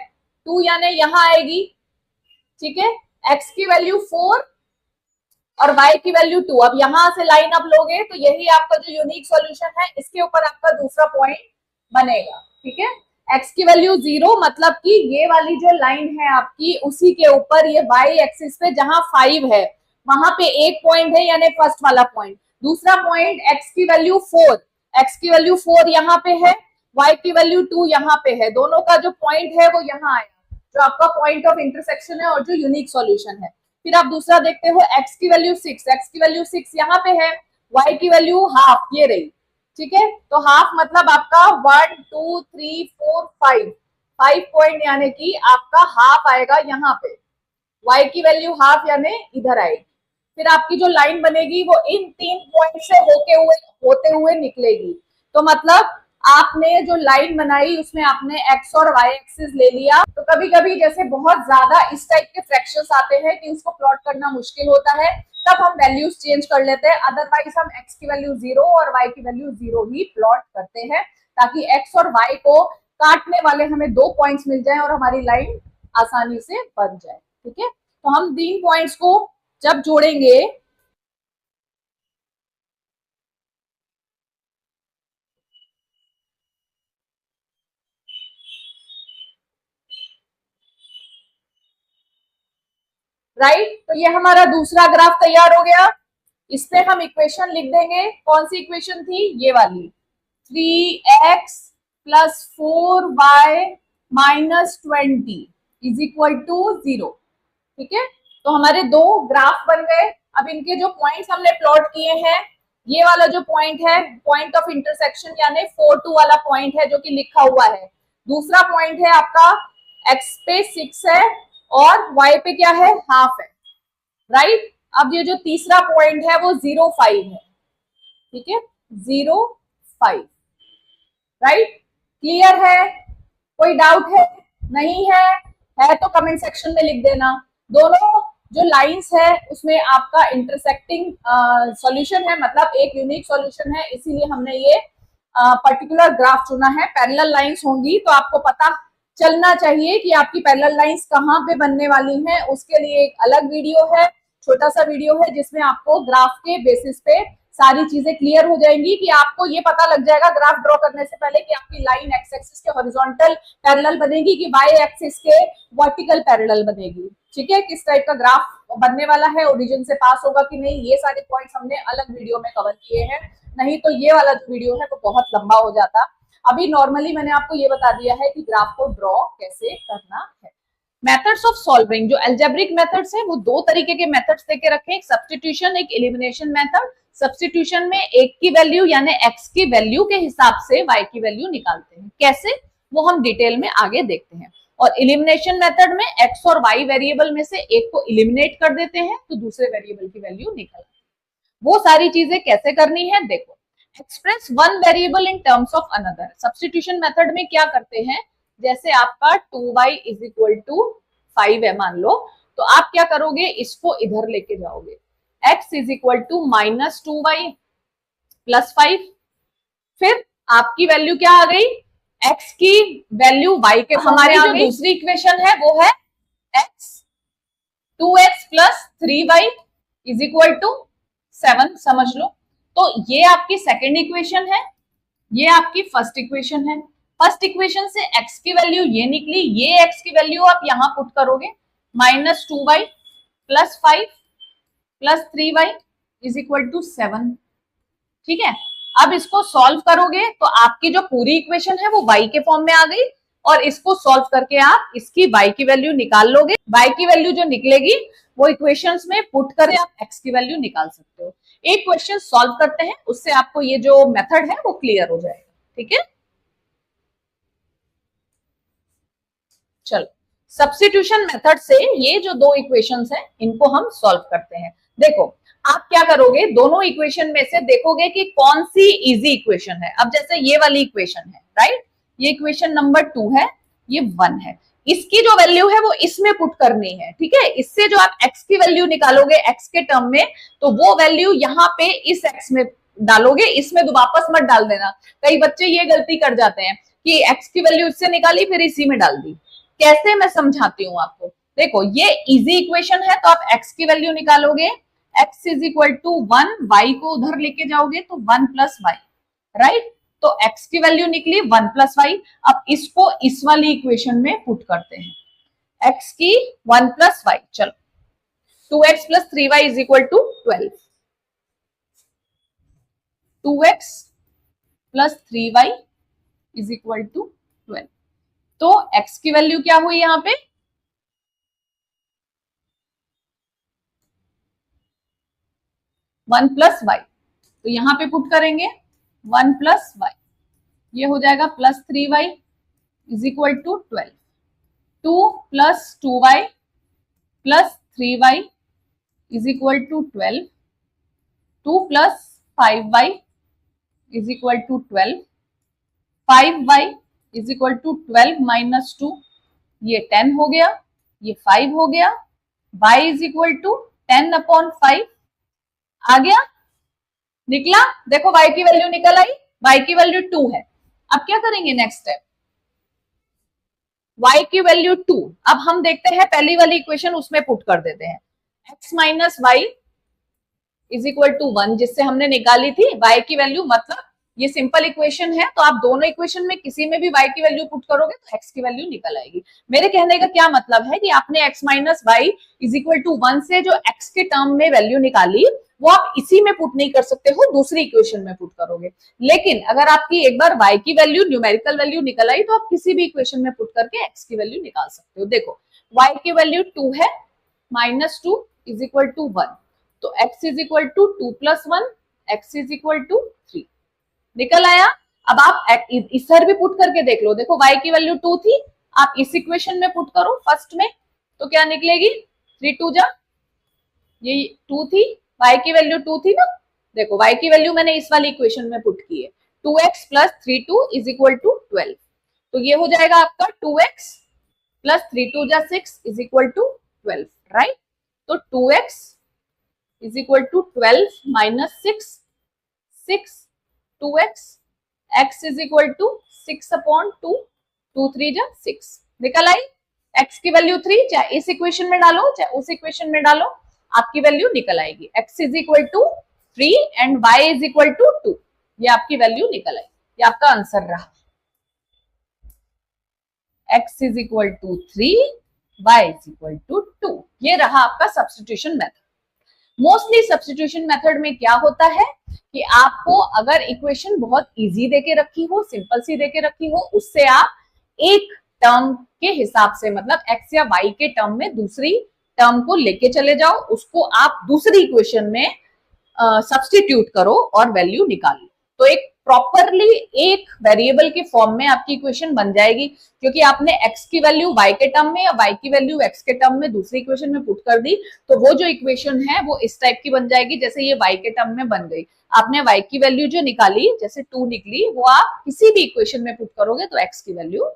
2 यानी यहाँ आएगी। ठीक है, x की वैल्यू 4 और y की वैल्यू 2। अब यहां से लाइन अप लोगे तो यही आपका जो यूनिक सॉल्यूशन है, इसके ऊपर आपका दूसरा पॉइंट बनेगा। ठीक है, x की वैल्यू 0 मतलब कि ये वाली जो लाइन है आपकी उसी के ऊपर ये y एक्सिस पे जहां 5 है वहां पे एक पॉइंट है यानी फर्स्ट वाला पॉइंट, दूसरा पॉइंट x की वैल्यू 4, x की वैल्यू 4 यहाँ पे है, y की वैल्यू 2 यहाँ पे है, दोनों का जो पॉइंट है वो यहाँ आया, जो आपका पॉइंट ऑफ इंटरसेक्शन है और जो यूनिक सॉल्यूशन है। फिर आप दूसरा देखते हो x की वैल्यू 6, x की वैल्यू 6 यहाँ पे है, y की वैल्यू हाफ ये रही, ठीक है। तो हाफ मतलब आपका 1 2 3 4 5 पॉइंट यानी कि आपका हाफ आएगा यहाँ पे, y की वैल्यू हाफ यानी इधर आएगी। फिर आपकी जो लाइन बनेगी वो इन 3 पॉइंट से होते हुए निकलेगी। तो मतलब आपने जो लाइन बनाई उसमें आपने x और y एक्सिस ले लिया। तो कभी कभी जैसे बहुत ज्यादा इस टाइप के फ्रैक्शंस आते हैं कि उसको प्लॉट करना मुश्किल होता है, तब हम वैल्यूज चेंज कर लेते हैं, अदरवाइज हम x की वैल्यू 0 और y की वैल्यू 0 ही प्लॉट करते हैं, ताकि x और y को काटने वाले हमें 2 पॉइंट्स मिल जाए और हमारी लाइन आसानी से बन जाए, ठीक है। तो हम 3 पॉइंट्स को जब जोड़ेंगे राइट, तो ये हमारा दूसरा ग्राफ तैयार हो गया। इस पे हम इक्वेशन लिख देंगे, कौन सी इक्वेशन थी, ये वाली, 3x plus 4y minus 20 is equal to 0, ठीक है। तो हमारे दो ग्राफ बन गए। अब इनके जो पॉइंट्स हमने प्लॉट किए हैं, ये वाला जो पॉइंट है पॉइंट ऑफ इंटरसेक्शन यानी 4 2 वाला पॉइंट है जो कि लिखा हुआ है। दूसरा पॉइंट है आपका x पे 6 है और y पे क्या है, हाफ है, राइट। अब ये जो तीसरा पॉइंट है वो 0 5 है, ठीक है, 0 5, राइट। क्लियर है, कोई डाउट है, नहीं है तो कमेंट सेक्शन में लिख देना। दोनों जो लाइंस है उसमें आपका इंटरसेक्टिंग सॉल्यूशन है, मतलब एक यूनिक सॉल्यूशन है, इसीलिए हमने ये पर्टिकुलर ग्राफ चुना है। पैरेलल लाइंस होंगी तो आपको पता चलना चाहिए कि आपकी पैरेलल लाइंस कहाँ पे बनने वाली हैं। उसके लिए एक अलग वीडियो है, छोटा सा वीडियो है, जिसमें आपको ग्राफ के बेसिस पे सारी चीजें क्लियर हो जाएंगी कि आपको ये पता लग जाएगा ग्राफ ड्रॉ करने से पहले कि आपकी लाइन एक्स एक्सिस के हॉरिजॉन्टल पैरेलल बनेगी कि वाई एक्सिस के वर्टिकल पैरेलल बनेगी, ठीक है। किस टाइप का ग्राफ बनने वाला है, ओरिजिन से पास होगा कि नहीं, ये सारे पॉइंट्स हमने अलग वीडियो में कवर किए हैं, नहीं तो ये वाला जो वीडियो है वो बहुत लंबा हो जाता। अभी नॉर्मली मैंने आपको ये बता दिया है कि ग्राफ को ड्रॉ कैसे करना है। मेथड्स ऑफ सॉल्विंग, जो एल्जेब्रिक मेथड्स हैं वो दो तरीके के मेथड्स देके रखे, एक सब्स्टिट्यूशन, एक एलिमिनेशन मेथड। सब्स्टिट्यूशन में एक की वैल्यू यानी x की वैल्यू के हिसाब से y की वैल्यू निकालते हैं, कैसे वो हम डिटेल में आगे देखते हैं। और एलिमिनेशन मेथड में x और y वेरिएबल में से एक को एलिमिनेट कर देते हैं तो दूसरे वेरिएबल की वैल्यू निकालते हैं। वो सारी चीजें कैसे करनी है देखो। Express one variable in terms of another, substitution method में क्या करते हैं, जैसे आपका 2y इज इक्वल टू 5 है मान लो, तो आप क्या करोगे, इसको इधर लेके जाओगे, x is equal to minus 2y plus 5। फिर आपकी वैल्यू क्या आ गई, x की वैल्यू y के, हमारी जो दूसरी इक्वेशन है वो है x 2x plus 3y is equal to 7, समझ लो। तो ये आपकी सेकेंड इक्वेशन है, ये आपकी फर्स्ट इक्वेशन है। फर्स्ट इक्वेशन से x की वैल्यू ये निकली, ये x की वैल्यू आप यहां पुट करोगे, minus 2y plus 5 plus 3y is equal to 7, ठीक है। अब इसको सॉल्व करोगे तो आपकी जो पूरी इक्वेशन है वो y के फॉर्म में आ गई, और इसको सॉल्व करके आप इसकी y की वैल्यू निकाल लोगे। y की वैल्यू जो निकलेगी वो इक्वेशंस में पुट करके आप x की वैल्यू निकाल सकते हो। एक क्वेश्चन सॉल्व करते हैं, उससे आपको ये जो मेथड है वो क्लियर हो जाएगा, ठीक है। चलो, सब्स्टिट्यूशन मेथड से ये जो दो इक्वेशंस हैं इनको हम सॉल्व करते हैं। देखो आप क्या करोगे, दोनों इक्वेशन में से देखोगे कि कौन सी इजी इक्वेशन है। अब जैसे ये वाली इक्वेशन है, राइट, ये इक्वेशन नंबर 2 है, ये 1 है, इसकी जो वैल्यू है वो इसमें पुट करनी है, ठीक है। इससे जो आप x की वैल्यू निकालोगे x के टर्म में, तो वो वैल्यू यहाँ पे इस x में डालोगे, इसमें वापस मत डाल देना। कई बच्चे ये गलती कर जाते हैं कि x की वैल्यू इससे निकाली फिर इसी में डाल दी। कैसे, मैं समझाती हूँ आपको। देखो ये इजी इक्वेशन है तो आप x की वैल्यू निकालोगे, x is equal to 1, y को उधर लेके जाओगे तो 1 प्लस वाई, राइट। तो x की वैल्यू निकली 1 प्लस वाई। अब इसको इस वाली इक्वेशन में पुट करते हैं, x की 1 प्लस वाई, चलो 2x plus 3y is equal to 12, 2x plus 3y is equal to 12। तो x की वैल्यू क्या हुई यहां पे, 1 प्लस वाई, तो यहां पे पुट करेंगे 1 प्लस वाई, ये हो जाएगा plus 3y is equal to 12। 2 plus 2y plus 3y is equal to 12। 2 plus 5y is equal to 12। 5y is equal to 12 minus 2, ये 10 हो गया, ये 5 हो गया। y is equal to 10 upon 5 आ गया, निकला। देखो y की वैल्यू निकल आई, y की वैल्यू 2 है। अब क्या करेंगे नेक्स्ट स्टेप, y की वैल्यू 2, अब हम देखते हैं पहली वाली इक्वेशन, उसमें पुट कर देते हैं x minus y is equal to 1, जिससे हमने निकाली थी y की वैल्यू, मतलब ये सिंपल इक्वेशन है, तो आप दोनों इक्वेशन में किसी में भी y की वैल्यू पुट करोगे तो x की वैल्यू निकल आएगी। मेरे कहने का क्या मतलब है कि आपने x minus y is equal to 1 से जो x के टर्म में वैल्यू निकाली वो आप इसी में पुट नहीं कर सकते हो, दूसरी इक्वेशन में पुट करोगे। लेकिन अगर आपकी एक बार y की वैल्यू, न्यूमेरिकल वैल्यू निकल आई, तो आप किसी भी इक्वेशन में पुट करके x की वैल्यू निकाल सकते हो। देखो y की वैल्यू 2 है, माइनस 2 इज इक्वल टू 1, तो x is equal to 2 plus 1, x is equal to 3, निकल आया। अब आप इधर भी पुट करके देख लो, देखो y की वैल्यू 2 थी, आप इस इक्वेशन में पुट करो फर्स्ट में, तो क्या निकलेगी, 3 2 जा, ये 2 थी, y की वैल्यू 2 थी ना, देखो y की वैल्यू मैंने इस वाली इक्वेशन में पुट की है, 2x plus 3 2 is equal to 12, तो ये हो जाएगा आपका 2x प्लस 3 2 जा 6 इज इक्वल टू 12, राइट। तो 2x is equal to 12 minus 6, 6 2x, x is equal to 6 upon 2, 2 3 जा 6, निकल आई। x की वैल्यू 3, चाहे इस इक्वेशन में डालो चाहे उस इक्वेशन में डालो, आपकी वैल्यू निकल आएगी। x is equal to 3 and y is equal to 2, ये आपकी वैल्यू निकल आई, ये आपका आंसर रहा। x is equal to 3, y is equal to 2, ये रहा आपका substitution method. Mostly substitution method में क्या होता है कि आपको अगर इक्वेशन बहुत इजी देके रखी हो, सिंपल सी देके रखी हो, उससे आप एक टर्म के हिसाब से, मतलब x या y के टर्म में दूसरी टर्म को लेके चले जाओ, उसको आप दूसरी इक्वेशन में सब्स्टिट्यूट करो और वैल्यू निकालो, तो एक प्रॉपरली एक वेरिएबल के फॉर्म में आपकी इक्वेशन बन जाएगी, क्योंकि आपने x की वैल्यू y के टर्म में या y की वैल्यू x के टर्म में दूसरी इक्वेशन में पुट कर दी, तो वो जो इक्वेशन है वो इस टाइप की बन जाएगी जैसे ये y के टर्म में बन गई। आपने y की वैल्यू जो निकाली, जैसे 2 निकली, वो आप किसी भी इक्वेशन में पुट करोगे तो x की वैल्यू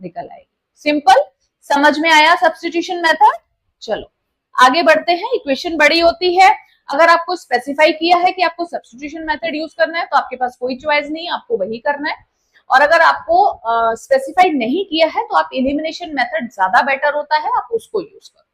निकल आएगी। सिंपल, समझ में आया सब्स्टिट्यूशन मेथड। चलो आगे बढ़ते हैं। इक्वेशन बड़ी होती है, अगर आपको स्पेसिफाई किया है कि आपको सब्स्टिट्यूशन मेथड यूज करना है तो आपके पास कोई चॉइस नहीं, आपको वही करना है। और अगर आपको स्पेसिफाइड नहीं किया है तो आप एलिमिनेशन मेथड ज्यादा बेटर होता है, आप उसको यूज करो।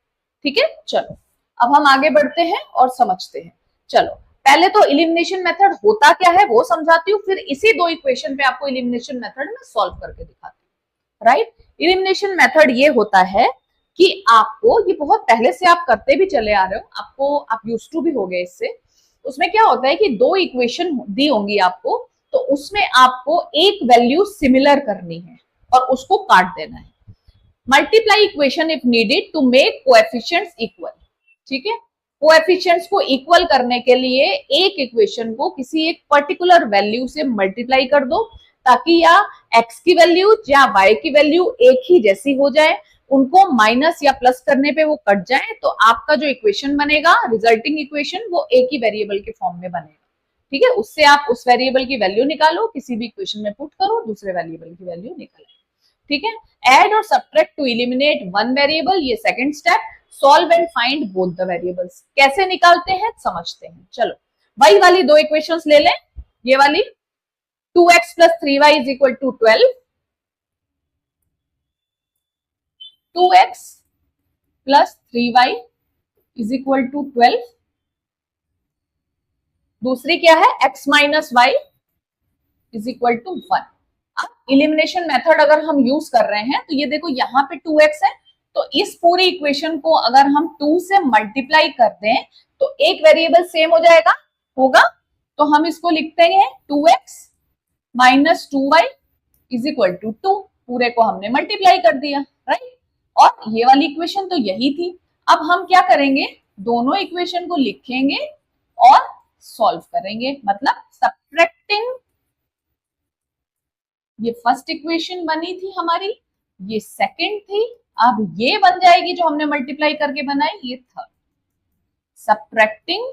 ठीक है, चलो अब हम आगे बढ़ते हैं और समझते हैं। चलो पहले तो एलिमिनेशन मेथड होता क्या है वो समझाती हूँ, फिर इसी दो इक्वेशन पे आपको एलिमिनेशन मेथड में सॉल्व करके दिखाती हूँ। राइट, एलिमिनेशन मेथड ये होता है कि आपको, ये बहुत पहले से आप करते भी चले आ रहे हो, आपको आप यूज्ड टू भी हो गए इससे। उसमें क्या होता है कि दो इक्वेशन दी होंगी आपको, तो उसमें आपको एक वैल्यू सिमिलर करनी है और उसको काट देना है। Multiply equation if needed to make coefficients equal. ठीक है, कोएफिशिएंट्स को इक्वल करने के लिए एक इक्वेशन को किसी एक पर्टिकुलर वैल्यू से मल्टीप्लाई कर दो, ताकि या x की वैल्यू या y की वैल्यू एक ही जैसी हो जाए, उनको माइनस या प्लस करने पे वो कट जाए, तो आपका जो इक्वेशन बनेगा, रिजल्टिंग इक्वेशन, वो एक ही वेरिएबल के फॉर्म में बनेगा। ठीक है, उससे आप उस वेरिएबल की वैल्यू निकालो, किसी भी इक्वेशन में पुट करो, दूसरे वेरिएबल की वैल्यू निकालो। ठीक है, ऐड और subtract to eliminate one variable, ये second step. Solve and find both the variables, कैसे निकालते हैं समझते हैं। चलो वही वाली दो इक्वेशंस ले लें, ये वाली 2x plus 3y is equal to 12, 2x plus 3y is equal to 12। दूसरी क्या है, x minus y is equal to 1। अब इलिमिनेशन मेथड अगर हम यूज कर रहे हैं तो ये देखो यहाँ पे 2x है, तो इस पूरी इक्वेशन को अगर हम 2 से मल्टीप्लाई कर दें तो एक वेरिएबल सेम हो जाएगा, होगा, तो हम इसको लिखते हैं 2x minus 2y is equal to 2। पूरे को हमने मल्टीप्लाई कर दिया, राइट। और ये वाली इक्वेशन तो यही थी। अब हम क्या करेंगे, दोनों इक्वेशन को लिखेंगे और सॉल्व करेंगे, मतलब सब्ट्रैक्टिंग। ये फर्स्ट इक्वेशन बनी थी हमारी, ये सेकंड थी, अब ये बन जाएगी जो हमने मल्टीप्लाई करके बनाई, ये थर्ड। Subtracting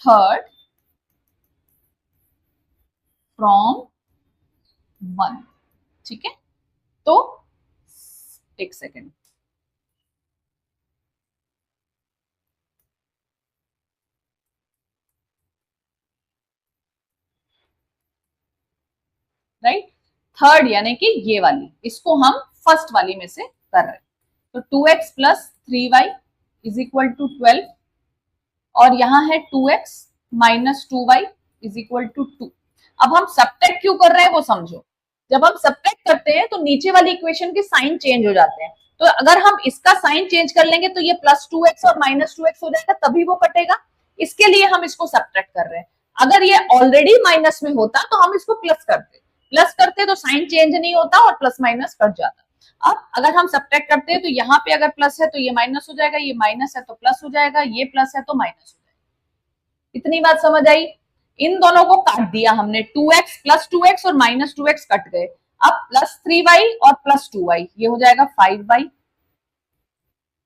third from 1। ठीक है, तो एक सेकेंड, राइट। थर्ड यानी कि ये वाली, इसको हम फर्स्ट वाली में से कर रहे हैं। तो 2x plus 3y is equal to 12 और यहां है 2x minus 2y is equal to 2। अब हम सब्ट्रैक्ट क्यों कर रहे हैं वो समझो। जब हम सब्ट्रैक्ट करते हैं तो नीचे वाली इक्वेशन के साइन चेंज हो जाते हैं। तो अगर हम इसका साइन चेंज कर लेंगे तो ये प्लस 2x और माइनस 2x हो जाएगा, तभी वो कटेगा। इसके लिए हम इसको सब्ट्रैक्ट कर रहे हैं। अगर ये ऑलरेडी माइनस में होता तो हम इसको प्लस करते तो साइन चेंज नहीं होता और प्लस माइनस कट जाता। अब अगर हम सब्ट्रैक्ट करते हैं तो यहाँ पे अगर प्लस है तो ये माइनस हो जाएगा, ये माइनस है तो प्लस हो जाएगा, ये प्लस है तो माइनस हो जाएगा। इतनी बात समझ आई। इन दोनों को काट दिया हमने, 2x प्लस 2x और माइनस 2x कट गए। अब प्लस 3y और प्लस 2y ये हो जाएगा 5y।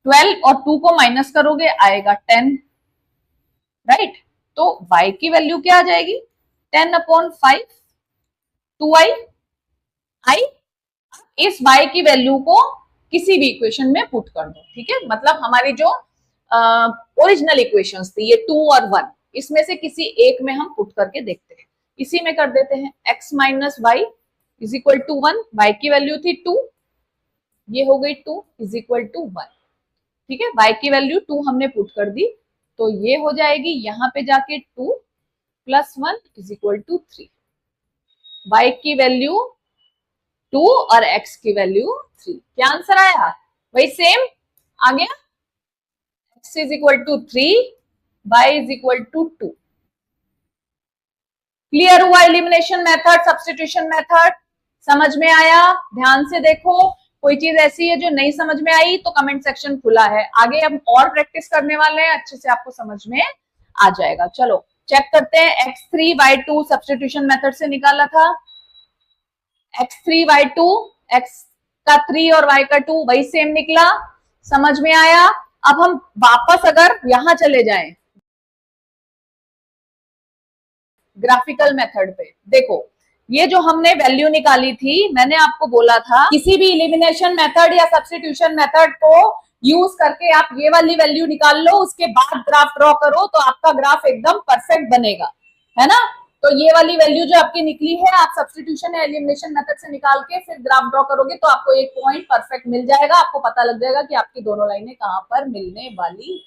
12 और 2 को माइनस करोगे आएगा 10, राइट। तो y की वैल्यू क्या आ जाएगी, 10/5 2y। आई इस y की वैल्यू को किसी भी इक्वेशन में पुट कर दो, ठीक है। मतलब हमारी जो ओरिजिनल इक्वेशंस थी ये 2 और 1, इसमें से किसी एक में हम पुट करके देखते हैं। इसी में कर देते हैं, x minus y is equal to 1, y की वैल्यू थी 2, ये हो गई 2 इज इक्वल टू 1। ठीक है, y की वैल्यू 2 हमने पुट कर दी, तो ये हो जाएगी यहाँ पे जाके 2 plus 1 is equal to 3। y की वैल्यू 2 और x की वैल्यू 3। क्या आंसर आया, वही सेम आ गया, x is equal to 3, y is equal to 2। Clear हुआ एलिमिनेशन मेथड, सब्स्टिट्यूशन मेथड, समझ में आया। ध्यान से देखो, कोई चीज ऐसी है जो नहीं समझ में आई तो कमेंट सेक्शन खुला है, आगे हम और प्रैक्टिस करने वाले हैं, अच्छे से आपको समझ में आ जाएगा। चलो चेक करते हैं, x3 y2 सब्स्टिट्यूशन मेथड से निकाला था, x3 y2, x का 3 और y का 2 वही सेम निकला, समझ में आया। अब हम वापस अगर यहां चले जाएं ग्राफिकल मेथड पे, देखो ये जो हमने वैल्यू निकाली थी, मैंने आपको बोला था किसी भी इलिमिनेशन मेथड या सब्स्टिट्यूशन मेथड को यूज करके आप ये वाली वैल्यू निकाल लो, उसके बाद ग्राफ ड्रॉ करो तो आपका ग्राफ एकदम परफेक्ट बनेगा, है ना। तो ये वाली वैल्यू जो आपकी निकली है, आप सब्स्टिट्यूशन या एलिमिनेशन मेथड से निकाल के फिर ग्राफ ड्रॉ करोगे तो आपको एक पॉइंट परफेक्ट मिल जाएगा, आपको पता लग जाएगा कि आपकी दोनों लाइनें कहां पर मिलने वाली।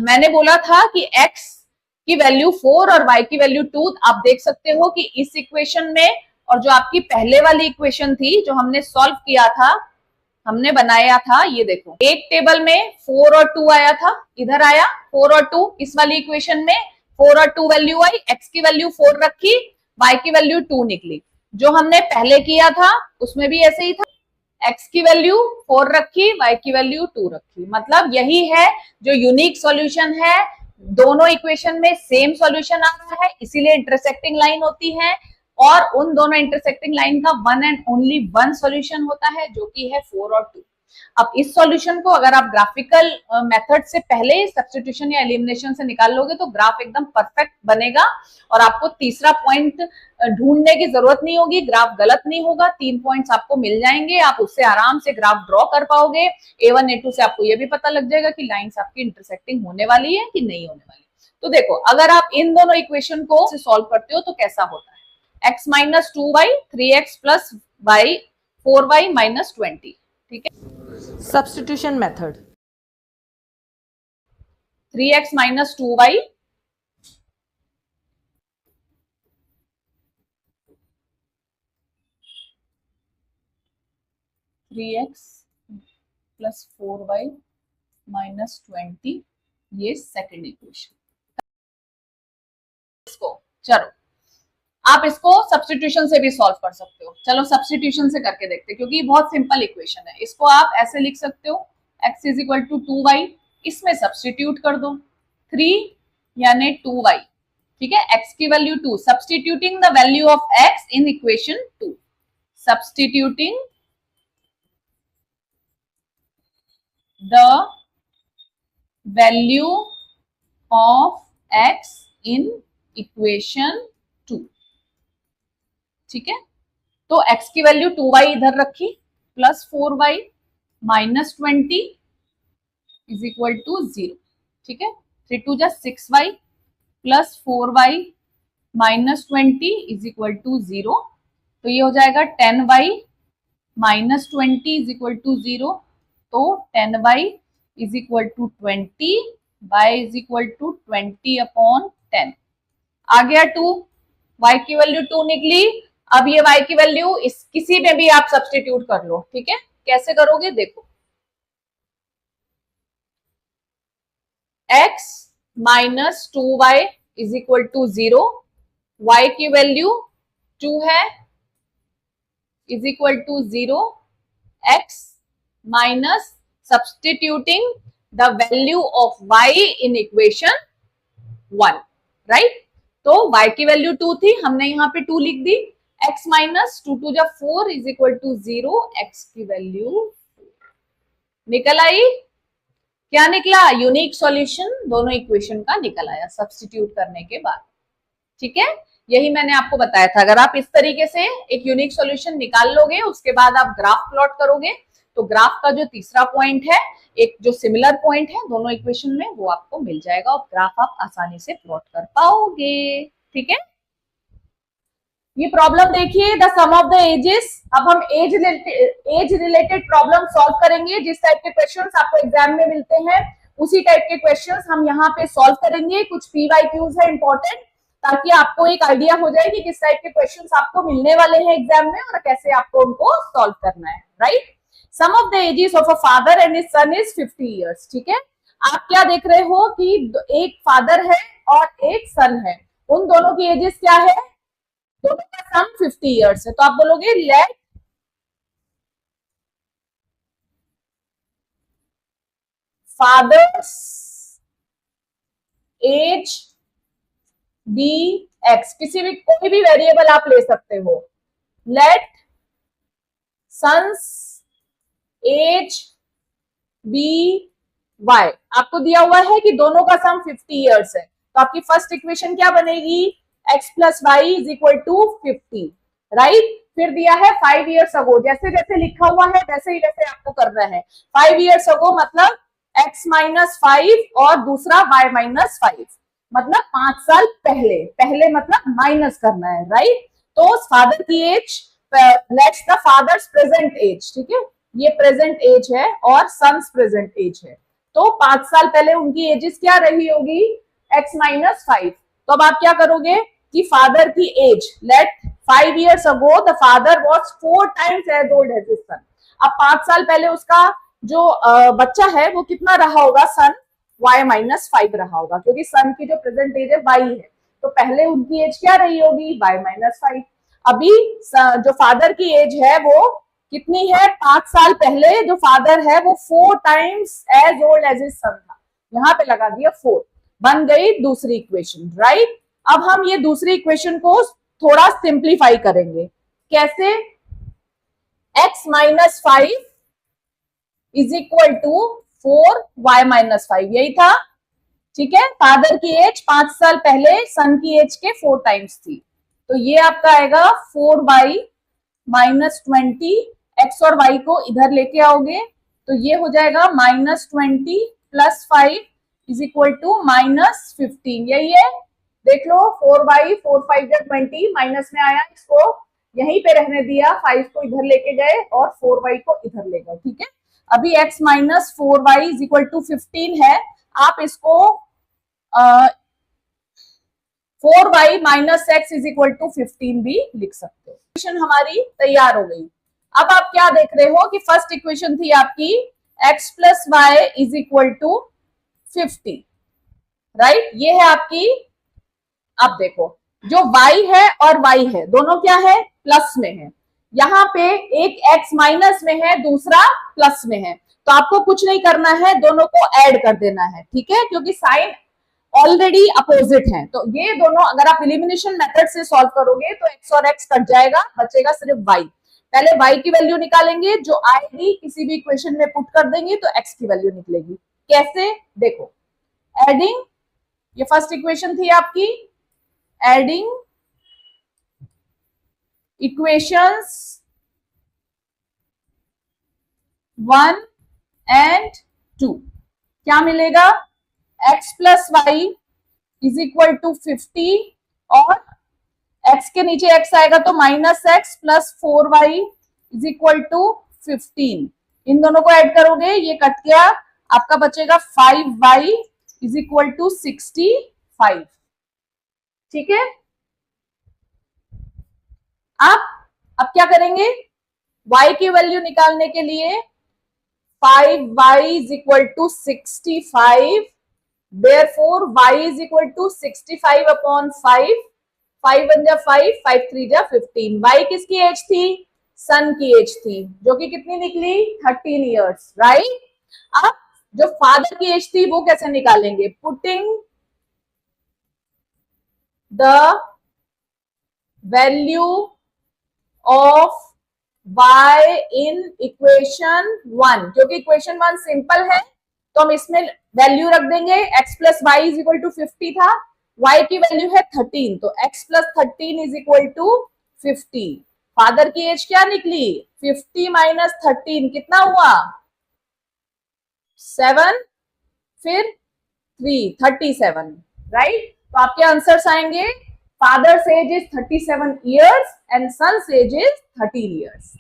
मैंने बोला था कि x की वैल्यू 4 और y की वैल्यू 2, आप देख सकते हो कि इस इक्वेशन में और जो आपकी पहले वाली इक्वेशन थी जो हमने सॉल्व किया था, हमने बनाया था, ये देखो एक टेबल में 4 और 2 आया था, इधर आया 4 और 2, इस वाली इक्वेशन में 4 और 2 वैल्यू आई, x की वैल्यू 4 रखी, y की वैल्यू 2 निकली। जो हमने पहले किया था उसमें भी ऐसे ही था, x की वैल्यू 4 रखी, y की वैल्यू 2 रखी। मतलब यही है जो यूनिक सॉल्यूशन है, दोनों इक्वेशन में सेम सॉल्यूशन आ रहा है, इसीलिए इंटरसेक्टिंग लाइन होती है, और उन दोनों इंटरसेक्टिंग लाइन का one and only one solution होता है जो कि है 4 और 2। अब इस सॉल्यूशन को अगर आप ग्राफिकल मेथड से पहले सब्स्टिट्यूशन या एलिमिनेशन से निकाल लोगे तो ग्राफ एकदम परफेक्ट बनेगा और आपको तीसरा पॉइंट ढूंढने की जरूरत नहीं होगी, ग्राफ गलत नहीं होगा, 3 पॉइंट्स आपको मिल जाएंगे, आप उससे आराम से ग्राफ ड्रॉ कर पाओगे। A1 A2 से आपको ये भी पता लग जाएगा कि लाइंस आपकी इंटरसेक्टिंग होने वाली है कि नहीं होने वाली। तो देखो अगर आप इन दोनों इक्वेशन को सॉल्व करते हो तो कैसा होता है, x minus 2y 3x plus y 4y minus 20। ठीक है, substitution method 3x minus 2y 3x plus 4y minus 20 ये सेकंड इक्वेशन। इसको चलो आप इसको सब्स्टिट्यूशन से भी सॉल्व कर सकते हो। चलो सब्स्टिट्यूशन से करके देखते हैं, क्योंकि बहुत सिंपल इक्वेशन है। इसको आप ऐसे लिख सकते हो, x is equal to 2y, इसमें सब्स्टिट्यूट कर दो 3 यानी 2y, ठीक है। x की value 2, substituting the value of x in equation 2, substituting the value of x in equation 2, ठीक है। तो x की वैल्यू 2y इधर रखी, plus 4y minus 20 is equal to 0, ठीक है। 3 2 जा 6y plus 4y minus 20 is equal to 0, तो ये हो जाएगा 10y minus 20 is equal to 0, तो 10y is equal to 20, y is equal to 20 upon 10। आ गया 2, y की वैल्यू 2 निकली। अब ये y की वैल्यू इस किसी में भी आप सब्स्टिट्यूट कर लो, ठीक है। कैसे करोगे देखो, x minus 2y is equal to 0, y की वैल्यू 2 है is equal to 0, x minus substituting the value of y in equation 1, right. तो y की वैल्यू 2 थी, हमने यहाँ पे 2 लिख दी, x माइनस 2 2 जा 4 इज इक्वल टू 0, x की वैल्यू निकल आई। क्या निकला? यूनिक सॉल्यूशन दोनों इक्वेशन का निकल आया सब्स्टिट्यूट करने के बाद, ठीक है। यही मैंने आपको बताया था, अगर आप इस तरीके से एक यूनिक सॉल्यूशन निकाल लोगे, उसके बाद आप ग्राफ प्लॉट करोगे, तो ग्राफ का जो तीसरा पॉइंट है, एक जो सिमिलर पॉइंट है दोनों इक्वेशन में, वो आपको मिल जाएगा और ग्राफ आप आसानी से प्लॉट कर पाओगे, ठीक है। ये प्रॉब्लम देखिए, the sum of the ages. अब हम एज रिलेटेड प्रॉब्लम सॉल्व करेंगे। जिस टाइप के क्वेश्चंस आपको एग्जाम में मिलते हैं उसी टाइप के क्वेश्चंस हम यहाँ पे सॉल्व करेंगे। कुछ PYQs है इंपॉर्टेंट, ताकि आपको एक आइडिया हो जाए कि किस टाइप के क्वेश्चंस आपको मिलने वाले हैं एग्जाम में और कैसे आपको उनको सॉल्व करना है, right. Sum of the ages of a father and his son is 50 years, ठीक है। आप क्या देख रहे हो कि एक फादर है और एक सन है, उन दोनों की एजेस क्या है? दोनों का सम 50 इयर्स है। तो आप बोलोगे let father's age be x, किसी भी कोई भी वेरिएबल आप ले सकते हो। Let son's age be y, आपको दिया हुआ है कि दोनों का सम 50 इयर्स है, तो आपकी फर्स्ट इक्वेशन क्या बनेगी? x plus y is equal to 50, right. फिर दिया है 5 इयर्स अगो, जैसे जैसे लिखा हुआ है वैसे ही वैसे आपको करना है। 5 इयर्स अगो मतलब x माइनस 5 और दूसरा y माइनस 5, मतलब 5 साल पहले, पहले मतलब माइनस करना है, राइट। तो फादर की age, let's the father's present age, ठीक है, ये प्रेजेंट एज है और सन्स प्रेजेंट एज है, तो 5 साल पहले उनकी एजेस क्या रही होगी? x minus 5। तो अब आप क्या करोगे कि फादर की age, let 5 years ago the father was 4 times as old as his son. अब 5 साल पहले उसका जो बच्चा है वो कितना रहा होगा? सन y माइनस 5 रहा होगा, क्योंकि सन की जो प्रेजेंट एज है y है, तो पहले उनकी एज क्या रही होगी? y minus 5। अभी जो फादर की एज है वो कितनी है? 5 साल पहले जो फादर है वो 4 times as old as his son था, यहाँ पे लगा दिया 4, बन गई दूसरी इक्वेशन, राइट। अब हम ये दूसरी इक्वेशन को थोड़ा सिंप्लीफाई करेंगे। कैसे? x minus 5 is equal to 4y minus 5, यही था, ठीक है। फादर की एज 5 साल पहले सन की एज के 4 टाइम्स थी, तो ये आपका आएगा 4y माइनस 20, x और y को इधर लेके आओगे तो ये हो जाएगा minus 20 plus 5 is equal to minus 15, यही है। देख लो 4y 4 5 20 माइनस में आया, इसको यहीं पे रहने दिया, 5 को इधर लेके गए और 4y को इधर ले गए, ठीक है। अभी x minus 4y is equal to 15 है, आप इसको 4y minus x is equal to 15 भी लिख सकते हो। इक्वेशन हमारी तैयार हो गई। अब आप क्या देख रहे हो कि फर्स्ट इक्वेशन थी आपकी x plus y is equal to 50, right, ये है आपकी। अब देखो, जो y है और y है दोनों क्या है, प्लस में है। यहाँ पे एक x माइनस में है, दूसरा प्लस में है, तो आपको कुछ नहीं करना है, दोनों को ऐड कर देना है, ठीक है, क्योंकि साइन ऑलरेडी अपोजिट है। तो ये दोनों अगर आप एलिमिनेशन मेथड से सॉल्व करोगे तो x और x कट जाएगा, बचेगा सिर्फ y। पहले y की वैल्यू निकालेंगे, जो आएगी किसी भी इक्वेशन में पुट कर देंगे तो x की वैल्यू निकलेगी। कैसे, देखो, एडिंग, ये फर्स्ट इक्वेशन थी आपकी, एडिंग इक्वेशंस 1 एंड 2, क्या मिलेगा, x plus y is equal to 50 और x के नीचे x आएगा तो minus x plus 4y is equal to 15। इन दोनों को ऐड करोगे, ये कट गया, आपका बचेगा 5y इज इक्वल टू 65। ठीक है, अब क्या करेंगे, y की वैल्यू निकालने के लिए 5y is equal to 65, therefore y is equal to 65 upon 5, 5 1 जा 5, 5 3 जा 15। y किसकी एज थी, सन की एज थी, जो कि कितनी निकली, 13 इयर्स, राइट। अब जो फादर की एज थी वो कैसे निकालेंगे, putting the value of y in equation 1, क्योंकि इक्वेशन 1 सिंपल है तो हम इसमें वैल्यू रख देंगे, x plus y is equal to 50 था, y की वैल्यू है 13, तो x plus 13 is equal to 50। Father की एज क्या निकली, 50 माइनस 13 कितना हुआ, 7, फिर 3, 37, राइट। तो आपके आंसर्स आएंगे, father's age is 37 years and son's age is 13 years।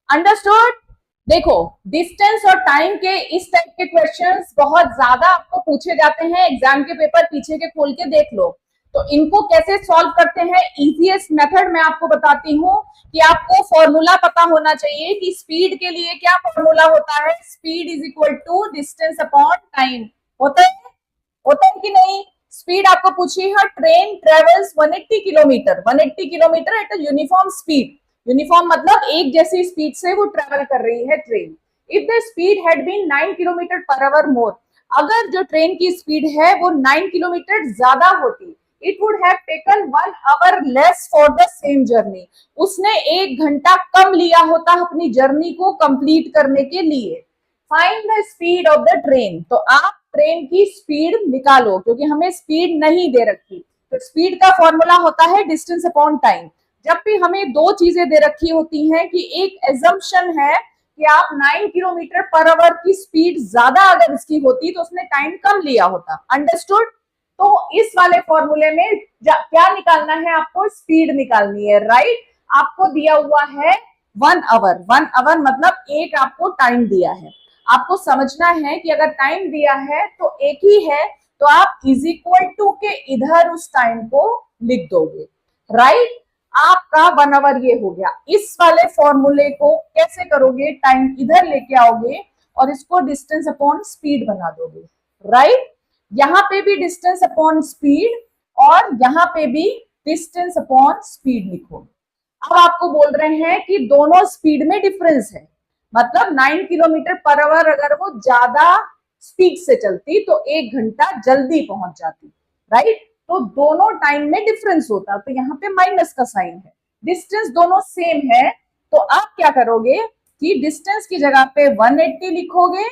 Understood. देखो, डिस्टेंस और टाइम के इस टाइप के क्वेश्चंस बहुत ज्यादा आपको पूछे जाते हैं, एग्जाम के पेपर पीछे के खोल के देख लो। तो इनको कैसे सॉल्व करते हैं, इजीएस्ट मेथड मैं आपको बताती हूँ कि आपको फॉर्मूला पता होना चाहिए कि स्पीड के लिए क्या फॉर्मूला होता है, speed is equal to distance upon time. होता है कि नहीं, स्पीड आपको पूछी है, train travels 180 kilometre, 180 kilometre at a uniform speed, uniform मतलब एक जैसी स्पीड से वो ट्रेवल कर रही है train. If the speed had been 9 kilometre per hour more, अगर जो ट्रेन की स्पीड है वो 9 किलोमीटर ज्यादा होती, it would have taken 1 our less for the same journey, उसने 1 घंटा कम लिया होता अपनी जर्नी को कंप्लीट करने के लिए। Find the speed of the train, तो आप ट्रेन की स्पीड निकालो, क्योंकि हमें स्पीड नहीं दे रखी, तो स्पीड का फॉर्मूला होता है डिस्टेंस अपॉन टाइम। जब भी हमें दो चीजें दे रखी होती हैं कि एक एजम्पशन है कि आप 9 किलोमीटर पर आवर की स्पीड ज्यादा अगर इसकी होती तो उसने टाइम कम लिया होता, अंडरस्टूड। तो इस वाले फॉर्मूले में क्या निकालना है, आपको स्पीड निकालनी है, राइट। आपको दिया हुआ है 1 आवर, 1 आवर मतलब एक आपको टाइम दिया है, आपको समझना है कि अगर टाइम दिया है तो एक ही है, तो आप इज इक्वल टू के इधर उस टाइम को लिख दोगे, राइट। आपका 1 आवर ये हो गया। इस वाले फॉर्मूले को कैसे करोगे, टाइम इधर लेके आओगे और इसको डिस्टेंस अपॉन स्पीड बना दोगे, राइट। यहाँ पे भी डिस्टेंस अपॉन स्पीड और यहाँ पे भी डिस्टेंस अपॉन स्पीड लिखोगे। अब आपको बोल रहे हैं कि दोनों स्पीड में डिफरेंस है, मतलब 9 किलोमीटर पर आवर अगर वो ज्यादा स्पीड से चलती तो 1 घंटा जल्दी पहुंच जाती, राइट। तो दोनों टाइम में डिफरेंस होता, तो यहाँ पे माइनस का साइन है, डिस्टेंस दोनों सेम है, तो आप क्या करोगे कि डिस्टेंस की जगह पे 180 लिखोगे,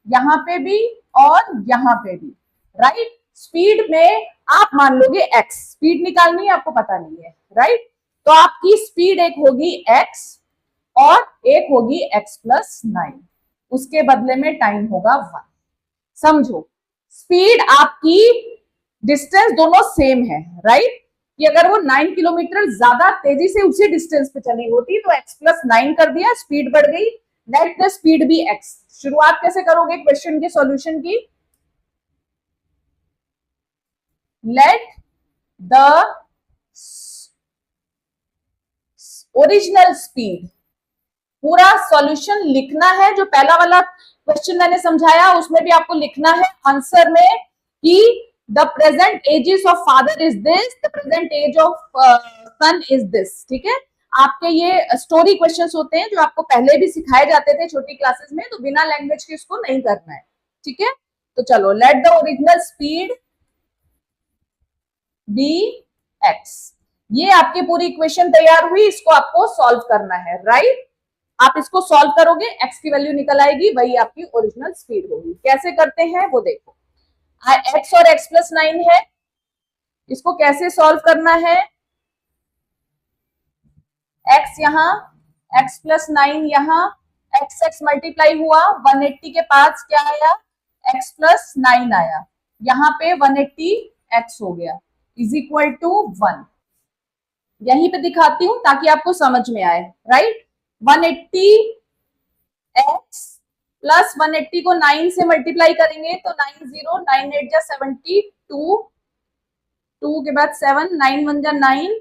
यहाँ पे भी और यहाँ पे भी, राइट। स्पीड में आप मान लोगे x, स्पीड निकालनी है आपको पता नहीं है, राइट। तो आपकी स्पीड एक होगी x और एक होगी x प्लस 9, उसके बदले में टाइम होगा 1। समझो, स्पीड आपकी डिस्टेंस दोनों सेम है, राइट। कि अगर वो 9 किलोमीटर ज्यादा तेजी से उसी डिस्टेंस पे चली होती तो x प्लस 9 कर दिया, स्पीड बढ़ गई, let the speed be x। शुरुआत कैसे करोगे क्वेश्चन के सॉल्यूशन की, लेट द ओरिजिनल स्पीड, पूरा सॉल्यूशन लिखना है, जो पहला वाला क्वेश्चन मैंने समझाया उसमें भी आपको लिखना है आंसर में कि the present ages of father is this, the present age of son is this. ठीक है, आपके ये स्टोरी क्वेश्चंस होते हैं जो आपको पहले भी सिखाए जाते थे छोटी क्लासेस में, तो बिना लैंग्वेज के इसको नहीं करना है। ठीक है, तो चलो, let the original speed be x. ये आपकी पूरी इक्वेशन तैयार हुई, इसको आपको सॉल्व करना है, राइट। आप इसको सॉल्व करोगे, एक्स की वैल्यू निकल आएगी, वही आपकी ओरिजिनल स्पीड होगी। कैसे करते हैं वो देखो। एक्स और एक्स प्लस 9 है, इसको कैसे सॉल्व करना है। एक्स यहां, एक्स प्लस 9 यहां, एक्स एक्स मल्टीप्लाई हुआ, 180 के पास क्या आया, एक्स प्लस 9 आया, यहां पे 180 एक्स हो गया, इज इक्वल टू 1। यहीं पे दिखाती हूं ताकि आपको समझ में आए, राइट। 180 एक्स प्लस 180 को 9 से मल्टीप्लाई करेंगे तो 9 0 9 8 जा 72, 2 के बाद 7, 9 1 जा 9,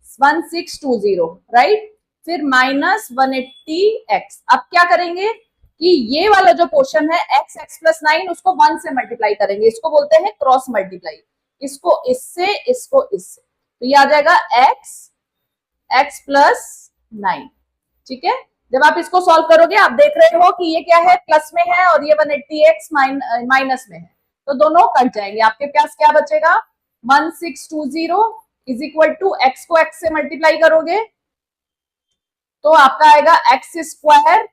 1620, राइट। फिर माइनस 180 एक्स। अब क्या करेंगे कि ये वाला जो पोर्शन है एक्स एक्स प्लस 9, उसको 1 से मल्टीप्लाई करेंगे, इसको बोलते हैं क्रॉस मल्टीप्लाई। इसको इससे, इसको इससे, तो ये आ जाएगा एक्स एक्स प्लस 9। ठीक है, जब आप इसको सॉल्व करोगे आप देख रहे हो कि ये क्या है, प्लस में है और ये 180 एक्स माइनस में है, तो दोनों कट जाएंगे। आपके पास क्या बचेगा, 1620 इज इक्वल टू एक्स को एक्स से मल्टीप्लाई करोगे तो आपका आएगा एक्स स्क्वायर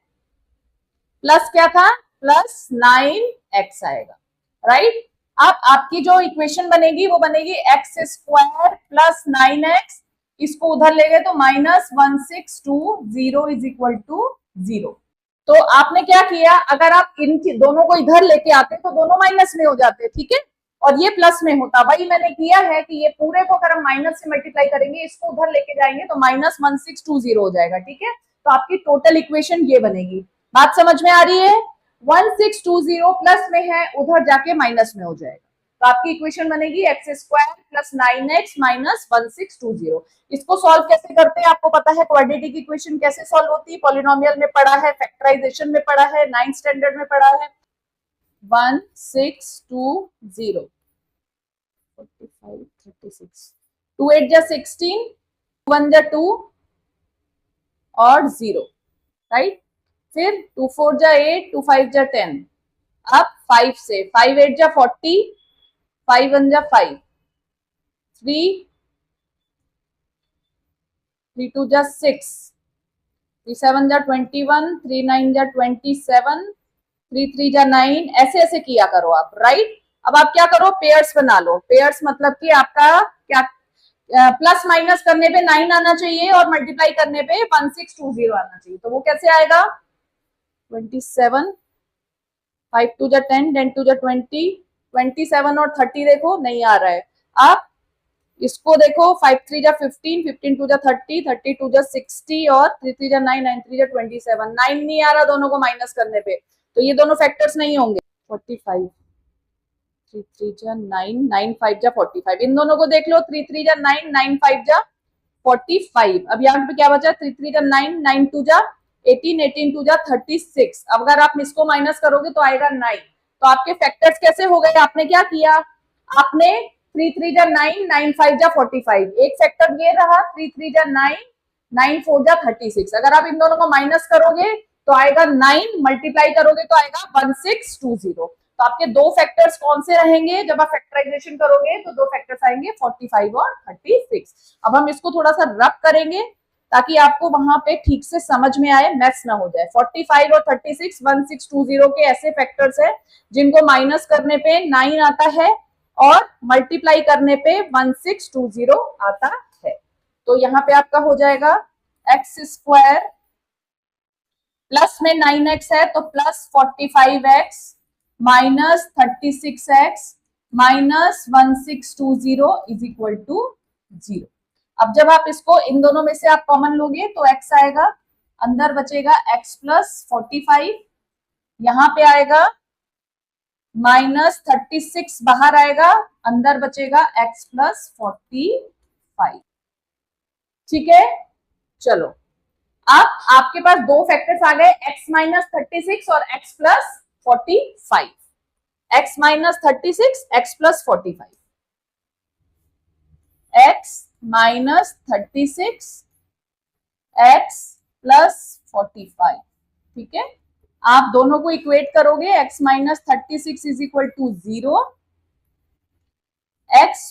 प्लस क्या था, प्लस 9x आएगा, राइट। अब आपकी जो इक्वेशन बनेगी वो बनेगी एक्स स्क्वायर प्लस 9x, इसको उधर ले गए तो माइनस 1620 इज इक्वल टू 0। तो आपने क्या किया, अगर आप इन दोनों को इधर लेके आते तो दोनों माइनस में हो जाते, ठीक है, और ये प्लस में होता। वही मैंने किया है कि ये पूरे को अगर हम माइनस से मल्टीप्लाई करेंगे, इसको उधर लेके जाएंगे तो माइनस 1620 हो जाएगा। ठीक है, तो आपकी टोटल इक्वेशन ये बनेगी। बात समझ में आ रही है। 1620 प्लस में है, उधर जाके माइनस में हो जाएगा, तो आपकी इक्वेशन बनेगी x square plus 9x minus 1620। इसको सॉल्व कैसे करते हैं आपको पता है, क्वाड्रेटिक इक्वेशन कैसे सॉल्व होती है, पॉलिनोमियल में पढ़ा है, फैक्टराइजेशन में पढ़ा है, 9th स्टैंडर्ड में पढ़ा है। 1620 45 36, 2 8 जा 16, 1 जा 2 और 0, राइट। फिर 2 4 जा 8, 2 5 जा 10। अब 5 से 5 8 जा 40, 5 1 जा 5, 3 3 2 जा 6, 3 7 जा 21, 3 9 जा 27, 3 3 जा 9। ऐसे ऐसे किया करो आप, राइट। अब आप क्या करो, पेयर्स बना लो। पेयर्स मतलब कि आपका क्या, प्लस माइनस करने पे 9 आना चाहिए और मल्टीप्लाई करने पे 1620 आना चाहिए। तो वो कैसे आएगा, 27, 5 2 जा 10, 10 2 जा 20, 27 और 30 देखो नहीं आ रहा है। आप इसको देखो, 5 3 जा 15, 15 2 जा 30, 30 2 जा 60 और 3 3 जा 9, 9 3 जा 27। 9 नहीं आ रहा दोनों को माइनस करने पे, तो ये दोनों फैक्टर्स नहीं होंगे। 45, 3 3 जा 9, 9 5 जा 45, इन दोनों को देख लो, 3 3 जा 9, 9 5 जा 45। अब यहाँ पे क्या बचा, 3 3 जा 9, 9 2 जा 18, 18 2 जा 36। अब अगर आप इसको माइनस करोगे तो आएगा 9। तो आपके फैक्टर्स कैसे हो गए, आपने क्या किया, आपने 3 3 जा 9, 9 5 जा 45, एक फैक्टर ये रहा, 3 3 जा 9, 9 4 जा 36। अगर आप इन दोनों को माइनस करोगे तो आएगा 9, मल्टीप्लाई करोगे तो आएगा 1620। तो आपके दो फैक्टर्स कौन से रहेंगे, जब आप फैक्टराइजेशन करोगे तो दो फैक्टर्स आएंगे 45 और 36। अब हम इसको थोड़ा सा रब करेंगे ताकि आपको वहां पे ठीक से समझ में आए, मैथ्स ना हो जाए। 45 और 36 1620 के ऐसे फैक्टर्स है जिनको माइनस करने पे 9 आता है और मल्टीप्लाई करने पे 1620 आता है। तो यहाँ पे आपका हो जाएगा एक्स स्क्वायर, प्लस में 9x है तो plus 45x minus 36x minus 1620 is equal to 0। अब जब आप इसको इन दोनों में से आप कॉमन लोगे तो x आएगा, अंदर बचेगा x प्लस 45, यहां पे आएगा माइनस 36 बाहर आएगा, अंदर बचेगा x प्लस 45। ठीक है, चलो अब आपके पास दो फैक्टर्स आ गए, x माइनस 36 और x plus 45। x minus 36 x plus 45, x minus 36 x plus 45, ठीक है। आप दोनों को इक्वेट करोगे, x minus 36 is equal to 0, x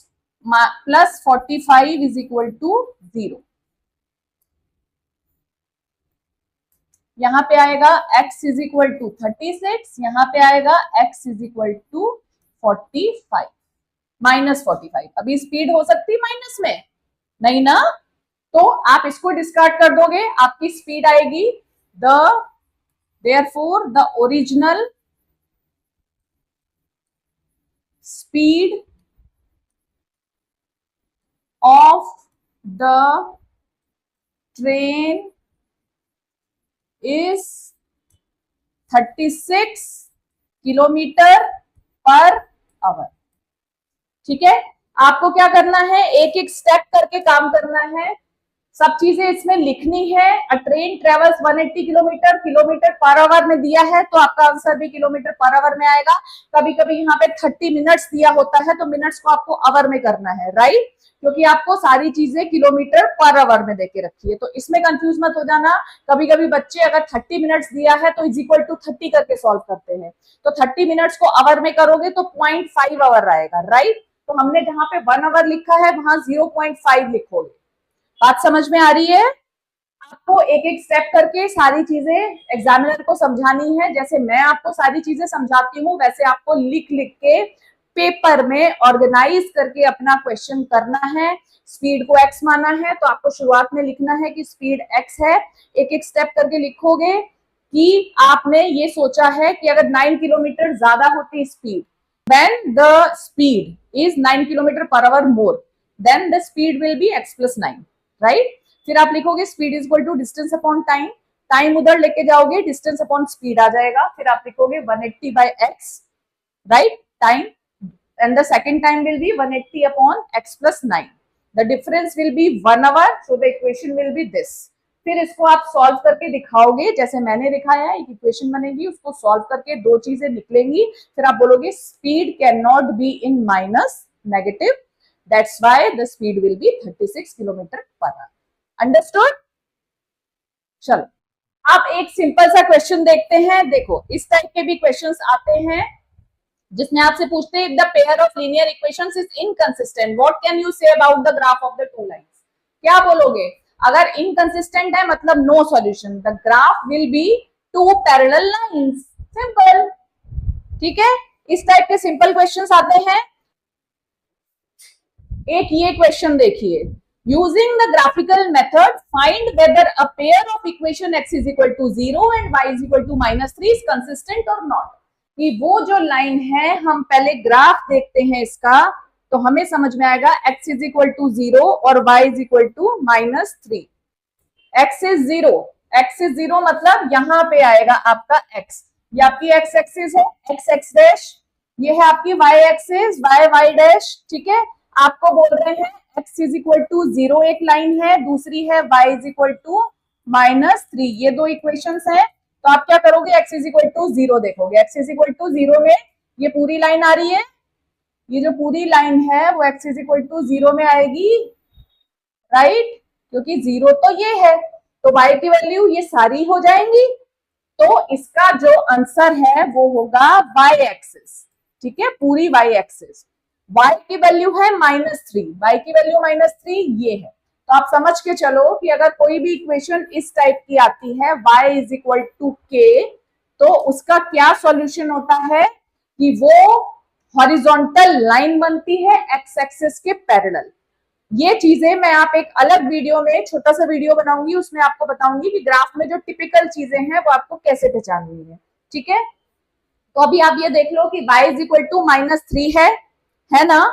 plus 45 is equal to 0। यहां पे आएगा x इज इक्वल टू 36, यहां पे आएगा x is equal to 45, minus 45। अभी स्पीड हो सकती है माइनस में, नहीं ना, तो आप इसको डिस्कार्ड कर दोगे, आपकी स्पीड आएगी therefore the original speed of the train is 36 kilometre per our. ठीक है, आपको क्या करना है, एक एक स्टेप करके काम करना है, सब चीजें इसमें लिखनी है। अ train travels 180 kilometre per our में दिया है, तो आपका आंसर भी किलोमीटर पर आवर में आएगा। कभी कभी यहाँ पे 30 मिनट्स दिया होता है, तो मिनट्स को आपको आवर में करना है, राइट, क्योंकि आपको सारी चीजें किलोमीटर पर आवर में देके रखी है, तो इसमें कंफ्यूज मत हो जाना। कभी कभी बच्चे अगर 30 मिनट्स दिया है तो इज इक्वल टू 30 करके सॉल्व करते हैं, तो 30 मिनट्स को आवर में करोगे तो 0.5 आवर आएगा, राइट। तो हमने जहां पे 1 आवर लिखा है वहां 0.5 लिखोगे। बात समझ में आ रही है? आपको एक एक स्टेप करके सारी चीजें एग्जामिनर को समझानी है। जैसे मैं आपको सारी चीजें समझाती हूँ, वैसे आपको लिख लिख के पेपर में ऑर्गेनाइज करके अपना क्वेश्चन करना है। स्पीड को x माना है, तो आपको शुरुआत में लिखना है कि स्पीड x है। एक एक स्टेप करके लिखोगे कि आपने ये सोचा है कि अगर 9 किलोमीटर ज्यादा होती speed, when the speed is 9 kilometre per hour more, then the speed will be x plus 9, right. फिर आप लिखोगे speed is equal to distance upon time, time उधर लेके जाओगे, डिस्टेंस अपॉन स्पीड आ जाएगा। फिर आप लिखोगे 180 by x, right, time, and the second time will be 180 upon x plus 9. The difference will be 1 hour, so the equation will be this. फिर इसको आप सॉल्व करके दिखाओगे, जैसे मैंने दिखाया है, एक इक्वेशन बनेगी, उसको सॉल्व करके दो चीजें निकलेंगी। फिर आप बोलोगे speed can not be in minus negative, that's why the speed will B 36 kilometre per our. Understood? चलो आप एक सिंपल सा क्वेश्चन देखते हैं। देखो, इस टाइप के भी क्वेश्चंस आते हैं जिसमें आपसे पूछते हैं the pair of linear equations is inconsistent, what can you say about the graph of the two lines. क्या बोलोगे? अगर इनकंसिस्टेंट है मतलब no solution, the graph will be two parallel lines, simple. ठीक है, इस टाइप के सिंपल क्वेश्चंस आते हैं। एक ये क्वेश्चन देखिए, using the graphical method find whether a pair of equation x is equal to 0 and y is equal to -3 is consistent और नॉट। कि वो जो लाइन है, हम पहले ग्राफ देखते हैं इसका, तो हमें समझ में आएगा x इज इक्वल टू 0 और y is equal to -3। x is 0 मतलब यहाँ पे आएगा आपका x, ये आपकी x एक्सिस है, x डैश, ये है आपकी y एक्सिस, y डैश। ठीक है, आपको बोल रहे हैं x इज इक्वल टू 0 एक लाइन है, दूसरी है y इज इक्वल टू -3, ये दो इक्वेशंस है। तो आप क्या करोगे, x इज इक्वल टू 0 देखोगे, x इज इक्वल टू 0 में ये पूरी लाइन आ रही है, ये जो पूरी लाइन है वो x इज इक्वल टू 0 में आएगी, राइट, क्योंकि 0 तो ये है, तो y की वैल्यू ये सारी हो जाएंगी। तो इसका जो आंसर है वो होगा y एक्सिस। ठीक है, पूरी y एक्सिस, y की वैल्यू है -3, y की वैल्यू -3 ये है। तो आप समझ के चलो कि अगर कोई भी इक्वेशन इस टाइप की आती है y is equal to k, तो उसका क्या सॉल्यूशन होता है कि वो हॉरिजॉन्टल लाइन बनती है x एक्सिस के पैरेलल। ये चीजें मैं आप एक अलग वीडियो में छोटा सा वीडियो बनाऊंगी, उसमें आपको बताऊंगी कि ग्राफ में जो टिपिकल चीजें हैं वो आपको कैसे पहचाननी है। ठीक है, तो अभी आप ये देख लो कि y इज इक्वल टू -3 है ना,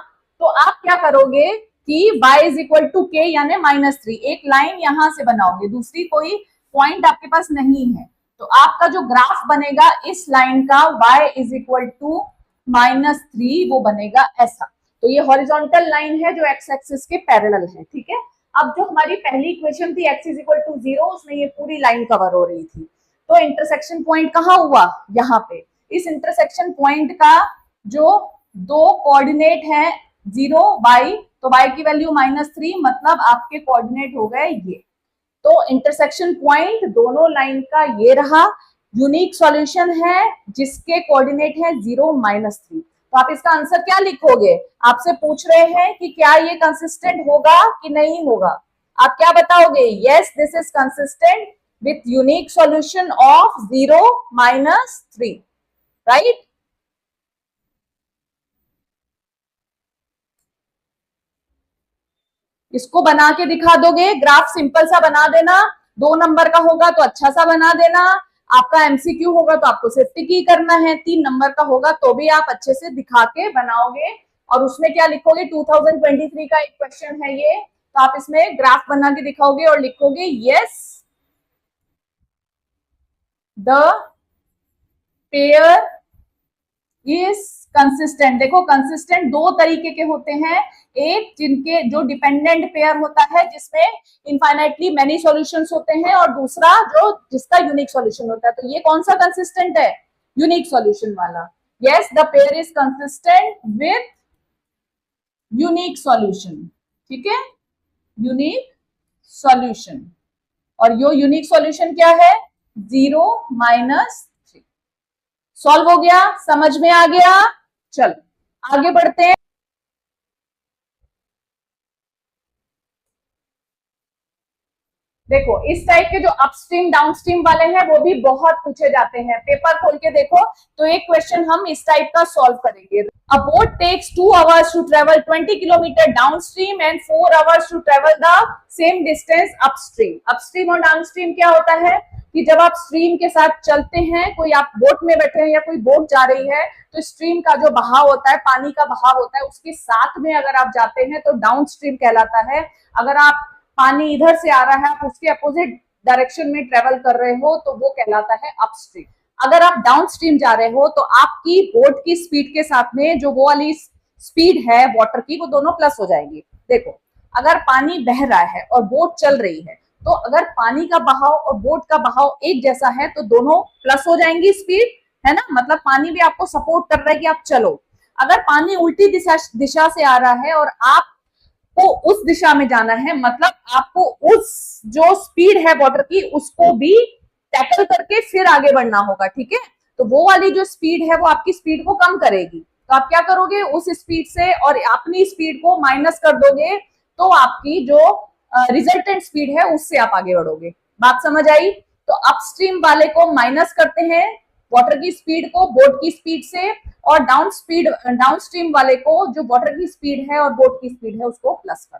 तो आप क्या करोगे कि y is equal to k यानी -3, एक लाइन यहां से बनाओगे, दूसरी कोई पॉइंट आपके पास नहीं है, तो आपका जो ग्राफ बनेगा इस लाइन का y इज इक्वल टू -3 वो बनेगा ऐसा। तो ये हॉरिजॉन्टल लाइन है जो x एक्सिस के पैरेलल है। ठीक है, अब जो हमारी पहली इक्वेशन थी x इज इक्वल टू 0, उसमें ये पूरी लाइन कवर हो रही थी, तो इंटरसेक्शन पॉइंट कहाँ हुआ, यहाँ पे। इस इंटरसेक्शन पॉइंट का जो दो कोऑर्डिनेट है 0 y, तो y की वैल्यू -3, मतलब आपके कोऑर्डिनेट हो गए ये। तो इंटरसेक्शन पॉइंट दोनों लाइन का ये रहा, यूनिक सॉल्यूशन है जिसके कोऑर्डिनेट है 0 -3। तो आप इसका आंसर क्या लिखोगे? आपसे पूछ रहे हैं कि क्या ये कंसिस्टेंट होगा कि नहीं होगा, आप क्या बताओगे? Yes this is consistent with unique solution of 0 -3, right. इसको बना के दिखा दोगे, ग्राफ सिंपल सा बना देना, 2 नंबर का होगा तो अच्छा सा बना देना, आपका एमसीक्यू होगा तो आपको सिर्फ टिक ही करना है, 3 नंबर का होगा तो भी आप अच्छे से दिखा के बनाओगे। और उसमें क्या लिखोगे? 2023 का एक क्वेश्चन है ये, तो आप इसमें ग्राफ बना के दिखाओगे और लिखोगे yes the pair is consistent. देखो कंसिस्टेंट दो तरीके के होते हैं, एक जिनके जो डिपेंडेंट पेयर होता है जिसमें इनफाइनाइटली मेनी सॉल्यूशंस होते हैं, और दूसरा जो जिसका यूनिक सॉल्यूशन होता है। तो ये कौन सा कंसिस्टेंट है? यूनिक सॉल्यूशन वाला। Yes the pair is consistent with unique solution, ठीक है, यूनिक सॉल्यूशन। और यो यूनिक सॉल्यूशन क्या है? 0 -3। सॉल्व हो गया, समझ में आ गया? चलो आगे बढ़ते हैं। देखो इस टाइप के जो अपस्ट्रीम डाउनस्ट्रीम वाले हैं वो भी बहुत पूछे जाते हैं, पेपर खोल के देखो तो एक क्वेश्चन हम इस टाइप का सॉल्व करेंगे। A boat takes 2 hours to travel 20 kilometre downstream and 4 hours to travel the same distance upstream. Upstream और डाउनस्ट्रीम क्या होता है कि जब आप स्ट्रीम के साथ चलते हैं, कोई आप बोट में बैठे हैं या कोई बोट जा रही है, तो स्ट्रीम का जो बहाव होता है, पानी का बहाव होता है, उसके साथ में अगर आप जाते हैं तो डाउनस्ट्रीम कहलाता है। अगर आप पानी इधर से आ रहा है, आप उसके अपोजिट डायरेक्शन में ट्रेवल कर रहे हो तो वो कहलाता है अपस्ट्रीम। अगर आप डाउनस्ट्रीम जा रहे हो तो आपकी बोट की स्पीड के साथ में जो वो वाली स्पीड है वाटर की, वो दोनों प्लस हो जाएगी। देखो अगर पानी बह रहा है और बोट चल रही है, तो अगर पानी का बहाव और बोट का बहाव एक जैसा है तो दोनों प्लस हो जाएंगी स्पीड, है ना, मतलब पानी भी आपको सपोर्ट कर रहा है कि आप चलो। अगर पानी उल्टी दिशा से आ रहा है और आप को उस दिशा में जाना है, मतलब आपको उस जो स्पीड है वाटर की उसको भी टैकल करके फिर आगे बढ़ना होगा, ठीक है। तो वो वाली जो स्पीड है वो आपकी स्पीड को कम करेगी, तो आप क्या करोगे? उस स्पीड से और अपनी स्पीड को माइनस कर दोगे, तो आपकी जो रिजल्टेंट स्पीड है उससे आप आगे बढ़ोगे। बात समझ आई? तो अपस्ट्रीम वाले को माइनस करते हैं वाटर की स्पीड को बोट की स्पीड से, और डाउनस्ट्रीम वाले को जो वाटर की स्पीड है और बोट की स्पीड है उसको प्लस कर।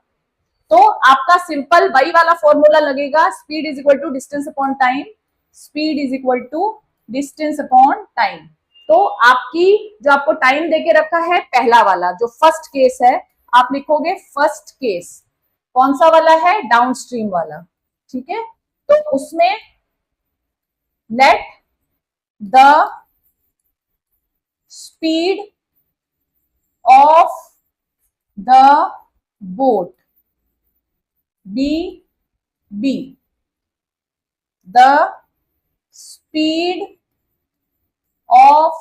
तो आपका सिंपल वही वाला फॉर्मूला लगेगा, speed is equal to distance upon time, speed is equal to distance upon time. तो आपकी जो आपको टाइम देके रखा है पहला वाला जो फर्स्ट केस है, आप लिखोगे फर्स्ट केस कौन सा वाला है? डाउनस्ट्रीम वाला, ठीक है। तो उसमें let the speed of the boat be the speed of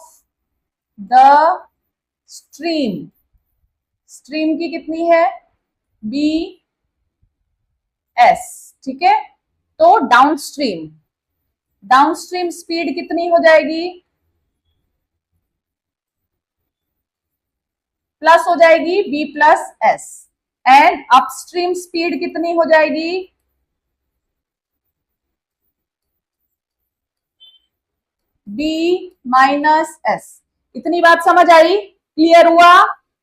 the stream। Stream की कितनी है? बी एस, ठीक है। तो डाउनस्ट्रीम स्पीड कितनी हो जाएगी? प्लस हो जाएगी b plus s. And upstream speed कितनी हो जाएगी? B minus s. इतनी बात समझ आई? क्लियर हुआ?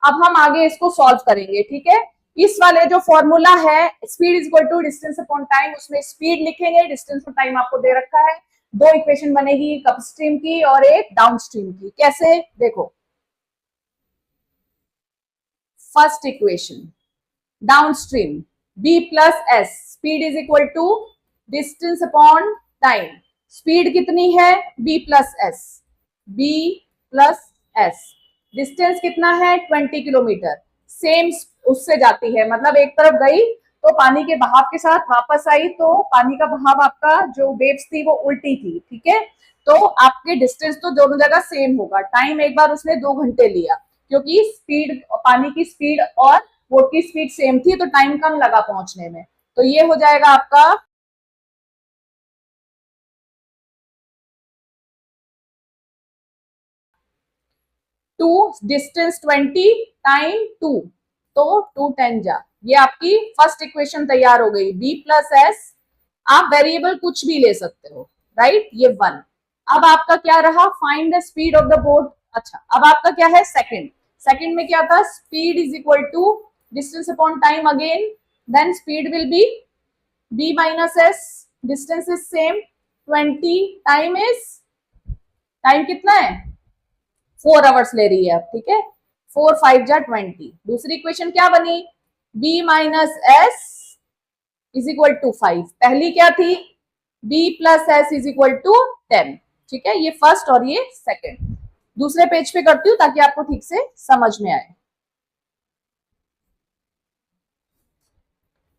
अब हम आगे इसको सॉल्व करेंगे, ठीक है। इस वाले जो फॉर्मूला है speed is equal to distance upon time, उसमें स्पीड लिखेंगे, डिस्टेंस और टाइम आपको दे रखा है। दो इक्वेशन बनेगी, एक अपस्ट्रीम की और एक डाउनस्ट्रीम की। कैसे? देखो first equation downstream b plus s, speed is equal to distance upon time. Speed कितनी है? B plus s, b plus s. Distance कितना है? 20 किलोमीटर। सेम उससे जाती है, मतलब एक तरफ गई तो पानी के बहाव के साथ वापस आई, तो पानी का बहाव आपका जो वेव्स थी वो उल्टी थी, ठीक है। तो आपके डिस्टेंस तो दोनों जगह सेम होगा। टाइम एक बार उसने 2 घंटे लिया, क्योंकि स्पीड, पानी की स्पीड और बोट की स्पीड सेम थी, तो टाइम कम लगा पहुंचने में। तो ये हो जाएगा आपका 2, डिस्टेंस 20, टाइम 2, तो 2 10 जा। ये आपकी फर्स्ट इक्वेशन तैयार हो गई। b प्लस एस, आप वेरिएबल कुछ भी ले सकते हो, राइट, ये 1। अब आपका क्या रहा, find the speed of the boat. अच्छा, अब आपका क्या है, सेकंड। सेकंड में क्या था, speed is equal to distance upon time again, then speed will be b minus s, distance is same 20, time is, time कितना है, 4 आवर्स ले रही है अब, ठीक है। 4 5 जा 20। दूसरी इक्वेशन क्या बनी, b minus s is equal to 5। पहली क्या थी, b plus s is equal to 10, ठीक है। ये फर्स्ट और ये सेकंड। दूसरे पेज पे करती हूँ ताकि आपको ठीक से समझ में आए।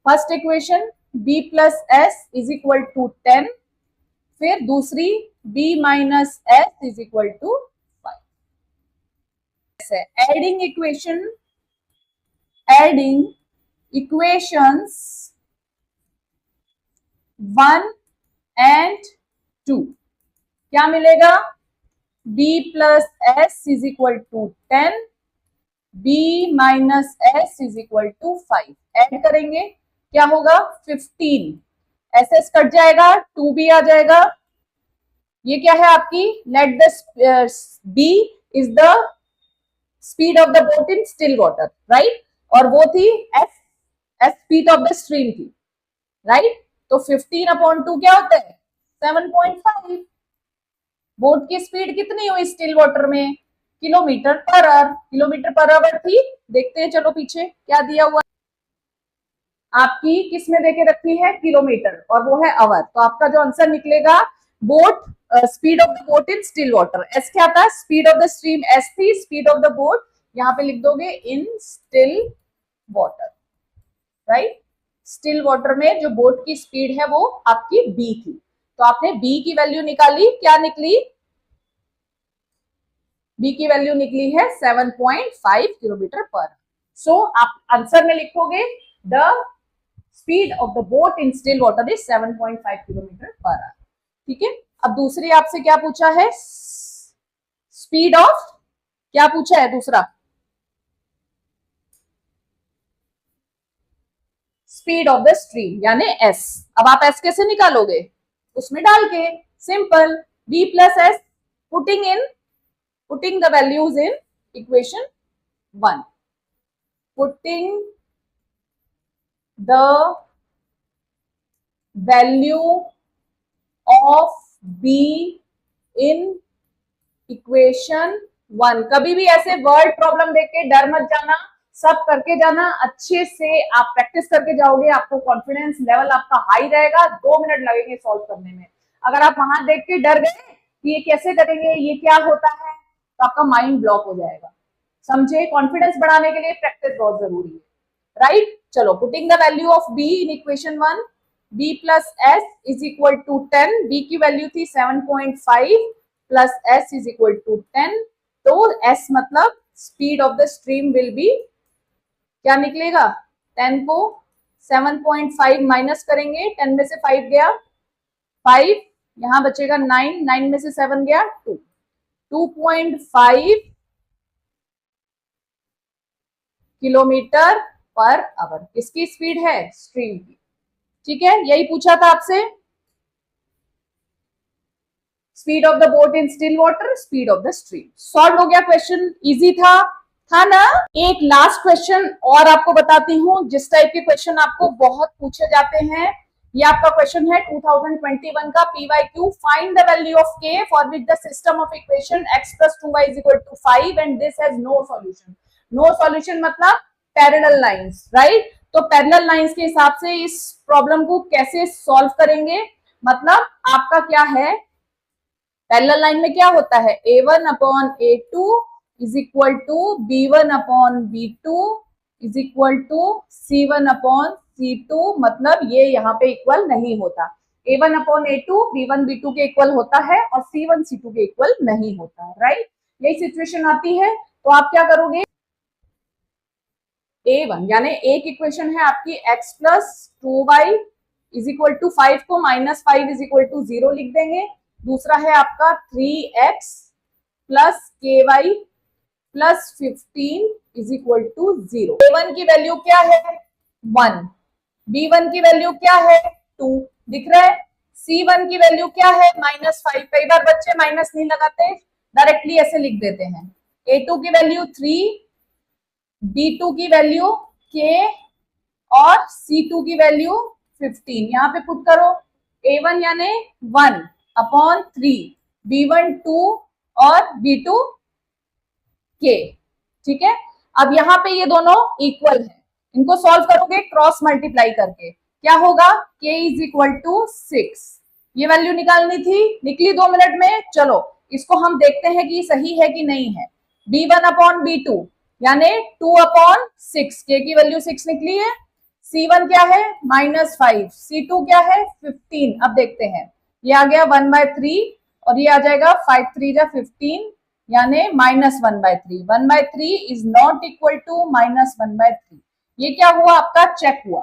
First equation b plus s is equal to 10, फिर दूसरी b minus s is equal to 5। Adding equation, adding equations 1 and 2, क्या मिलेगा, b plus s is equal to 10, b minus s is equal to 5। Add करेंगे क्या होगा, 15, एस एस कट जाएगा, 2 भी आ जाएगा। ये क्या है आपकी, let the b is the speed of the boat in still water, right, और वो थी S, S speed of the stream थी, राइट। तो 15 अपॉन 2 क्या होता है, 7.5। बोट की स्पीड कितनी हुई स्टिल वाटर में, kilometre per our, kilometre per our थी। देखते हैं, चलो पीछे क्या दिया हुआ आपकी, किस में देके रखी है, किलोमीटर, और वो है आवर। तो आपका जो आंसर निकलेगा, boat speed of the boat in still water, S क्या था, speed of the stream S थी, स्पीड ऑफ द बोट यहाँ पे लिख दोगे in still water, right. Still water में जो बोट की स्पीड है वो आपकी b थी, तो आपने b की वैल्यू निकाली, क्या निकली, b की वैल्यू निकली है 7.5 किलोमीटर पर। सो आप आंसर में लिखोगे the speed of the boat in still water is 7.5 kilometre per our, ठीक है। अब दूसरी आपसे क्या पूछा है, स्पीड ऑफ, क्या पूछा है दूसरा, स्पीड ऑफ द स्ट्रीम यानी एस। अब आप एस कैसे निकालोगे, उसमें डाल के, simple, b plus S, putting the values in equation 1, putting the value of b in equation 1। कभी भी ऐसे वर्ड प्रॉब्लम देख के डर मत जाना, सब करके जाना, अच्छे से आप प्रैक्टिस करके जाओगे, आपको कॉन्फिडेंस लेवल आपका हाई रहेगा, 2 मिनट लगेंगे सॉल्व करने में। अगर आप वहां देख के डर गए कि ये कैसे करेंगे, ये क्या होता है, तो आपका माइंड ब्लॉक हो जाएगा, समझे। कॉन्फिडेंस बढ़ाने के लिए प्रैक्टिस बहुत जरूरी है, राइट। चलो, putting the value of b in equation 1, b plus s is equal to 10, b की वैल्यू थी 7.5 plus s is equal to 10, तो s मतलब speed of the stream will be, क्या निकलेगा, 10 को 7.5 माइनस करेंगे, 10 में से 5 गया 5, यहां बचेगा 9, 9 में से 7 गया 2, 2.5 किलोमीटर पर आवर किसकी स्पीड है, स्ट्रीम की, ठीक है। यही पूछा था आपसे, speed of the boat in still water, speed of the stream. Solve हो गया क्वेश्चन, इजी था ना। एक लास्ट क्वेश्चन और आपको बताती हूँ, जिस टाइप के क्वेश्चन आपको बहुत पूछे जाते हैं। ये आपका क्वेश्चन है 2021 का PYQ, find the value of k for which the system of equation x plus 2y is equal to 5 and this has no solution. No solution मतलब पैरेलल लाइंस, राइट। तो पैरेलल लाइंस के हिसाब से इस प्रॉब्लम को कैसे सॉल्व करेंगे, मतलब आपका क्या है, पैरेलल लाइन में क्या होता है, a1 upon a2 is equal to b1 upon b2 is equal to C1 upon C2, मतलब ये यहाँ पे इक्वल नहीं होता। A1 upon A2 B1 B2 के इक्वल होता है और C1 C2 के इक्वल नहीं होता, राइट। यही सिचुएशन आती है, तो आप क्या करोगे, A1 यानी एक इक्वेशन है आपकी x plus 2y is equal to 5 को माइनस 5 इज इक्वल टू 0 लिख देंगे। दूसरा है आपका 3x plus ky plus 15 is equal to 0। A1 की वैल्यू क्या है 1, B1 की वैल्यू क्या है 2, दिख रहा है। C1 की वैल्यू क्या है -5, कई बार बच्चे माइनस नहीं लगाते, डायरेक्टली ऐसे लिख देते हैं। A2 की वैल्यू 3, B2 की वैल्यू k और C2 की वैल्यू 15, यहाँ पे पुट करो। A1 यानी 1 अपॉन 3, B1 2 और B2 k, ठीक है। अब यहाँ पे ये दोनों इक्वल है, इनको सॉल्व करोगे क्रॉस मल्टीप्लाई करके, क्या होगा k इज इक्वल टू 6। ये वैल्यू निकालनी थी, निकली 2 मिनट में। चलो इसको हम देखते हैं कि सही है कि नहीं है। B1 अपॉन B2 यानी 2 अपॉन 6, k की वैल्यू 6 निकली है। C1 क्या है -5, C2 क्या है 15। अब देखते हैं, ये आ गया 1/3 और ये आ जाएगा 5 3 जा 15 यानी -1/3। 1/3 इज नॉट इक्वल टू -1/3। ये क्या हुआ आपका, चेक हुआ,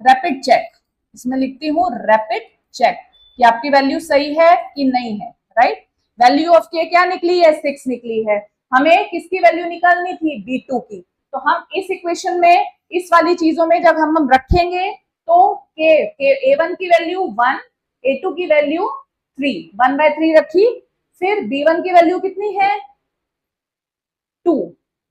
रैपिड चेक। इसमें लिखती हूँ रैपिड चेक कि आपकी वैल्यू सही है कि नहीं है, राइट। वैल्यू ऑफ के क्या निकली है 6 निकली है। हमें किसकी वैल्यू निकालनी थी B2 की, तो हम इस इक्वेशन में इस वाली चीजों में जब हम रखेंगे तो के A1 की वैल्यू 1, A2 की वैल्यू 3, 1/3 रखी। फिर B1 की वैल्यू कितनी है 2,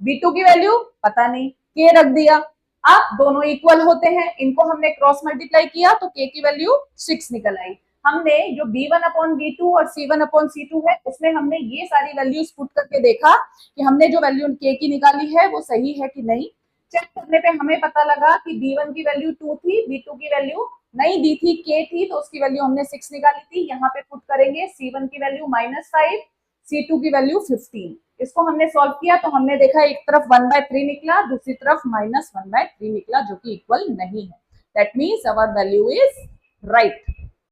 B2 की वैल्यू पता नहीं, k रख दिया। अब दोनों इक्वल होते हैं, इनको हमने क्रॉस मल्टीप्लाई किया तो k की वैल्यू 6 निकल आई। हमने जो B1 अपॉन B2 और C1 अपॉन C2 है उसमें हमने ये सारी वैल्यूज पुट करके देखा कि हमने जो वैल्यू k की निकाली है वो सही है कि नहीं। चेक करने पे हमें पता लगा कि B1 की वैल्यू 2 थी, B2 की वैल्यू नहीं दी थी, k थी, तो उसकी वैल्यू हमने 6 निकाली थी। यहाँ पे पुट करेंगे C1 की वैल्यू -5, C2 की वैल्यू 15। इसको हमने सॉल्व किया तो हमने देखा एक तरफ 1/3 निकला, दूसरी तरफ -1/3 निकला, जो कि इक्वल नहीं है। That means our value is right.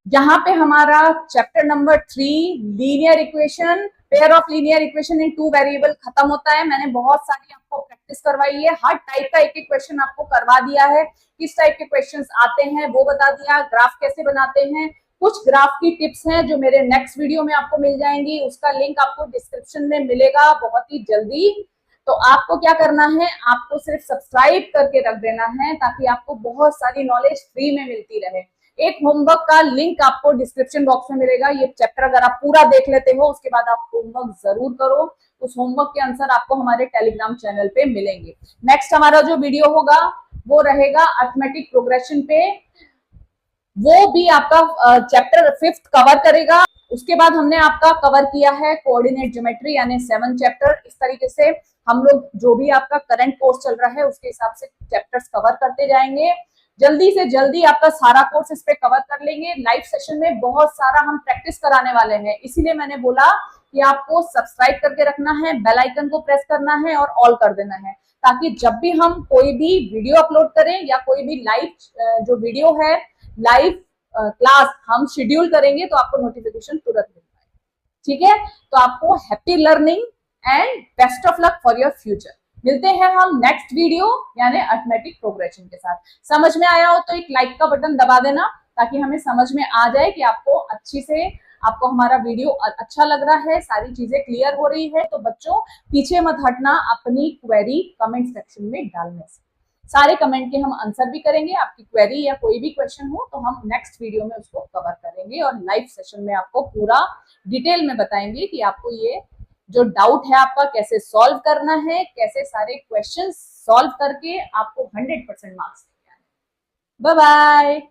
यहाँ पे हमारा chapter number 3 linear equation, pair of linear equation in 2 variable खत्म होता है। मैंने बहुत सारी आपको प्रैक्टिस करवाई है, हर टाइप का एक एक क्वेश्चन आपको करवा दिया है, किस टाइप के क्वेश्चंस आते हैं वो बता दिया, ग्राफ कैसे बनाते हैं। कुछ ग्राफ की टिप्स हैं जो मेरे नेक्स्ट वीडियो में आपको मिल जाएंगी, उसका लिंक आपको डिस्क्रिप्शन में मिलेगा बहुत ही जल्दी। तो आपको क्या करना है, आपको सिर्फ सब्सक्राइब करके रख देना है ताकि आपको बहुत सारी नॉलेज फ्री में मिलती रहे। एक होमवर्क का लिंक आपको डिस्क्रिप्शन बॉक्स में मिलेगा। ये चैप्टर अगर आप पूरा देख लेते हो उसके बाद आप होमवर्क जरूर करो, उस होमवर्क के आंसर आपको हमारे टेलीग्राम चैनल पे मिलेंगे। नेक्स्ट हमारा जो वीडियो होगा वो रहेगा अरिथमेटिक प्रोग्रेशन पे, वो भी आपका चैप्टर 5th कवर करेगा। उसके बाद हमने आपका कवर किया है कोऑर्डिनेट ज्योमेट्री यानी 7 चैप्टर। इस तरीके से हम लोग जो भी आपका करंट कोर्स चल रहा है उसके हिसाब से चैप्टर्स कवर करते जाएंगे। जल्दी से जल्दी आपका सारा कोर्स इस पे कवर कर लेंगे। लाइव सेशन में बहुत सारा हम प्रैक्टिस कराने वाले हैं, इसीलिए मैंने बोला कि आपको सब्सक्राइब करके रखना है, बेल आइकन को प्रेस करना है और ऑल कर देना है, ताकि जब भी हम कोई भी वीडियो अपलोड करें या कोई भी लाइव जो वीडियो है, लाइव क्लास हम शेड्यूल करेंगे तो आपको नोटिफिकेशन तुरंत मिल पाए। ठीक है, तो आपको happy learning and best of luck for your future. मिलते हैं हम नेक्स्ट वीडियो यानी अरिथमेटिक प्रोग्रेशन के साथ। समझ में आया हो तो एक लाइक का बटन दबा देना ताकि हमें समझ में आ जाए कि आपको अच्छी से आपको हमारा वीडियो अच्छा लग रहा है, सारी चीजें क्लियर हो रही है। तो बच्चों पीछे मत हटना अपनी क्वेरी कमेंट सेक्शन में डालने से। सारे कमेंट के हम आंसर भी करेंगे। आपकी क्वेरी या कोई भी क्वेश्चन हो तो हम नेक्स्ट वीडियो में उसको कवर करेंगे और लाइव सेशन में आपको पूरा डिटेल में बताएंगे कि आपको ये जो डाउट है आपका कैसे सॉल्व करना है, कैसे सारे क्वेश्चन सॉल्व करके आपको 100% मार्क्स देने हैं। Bye bye.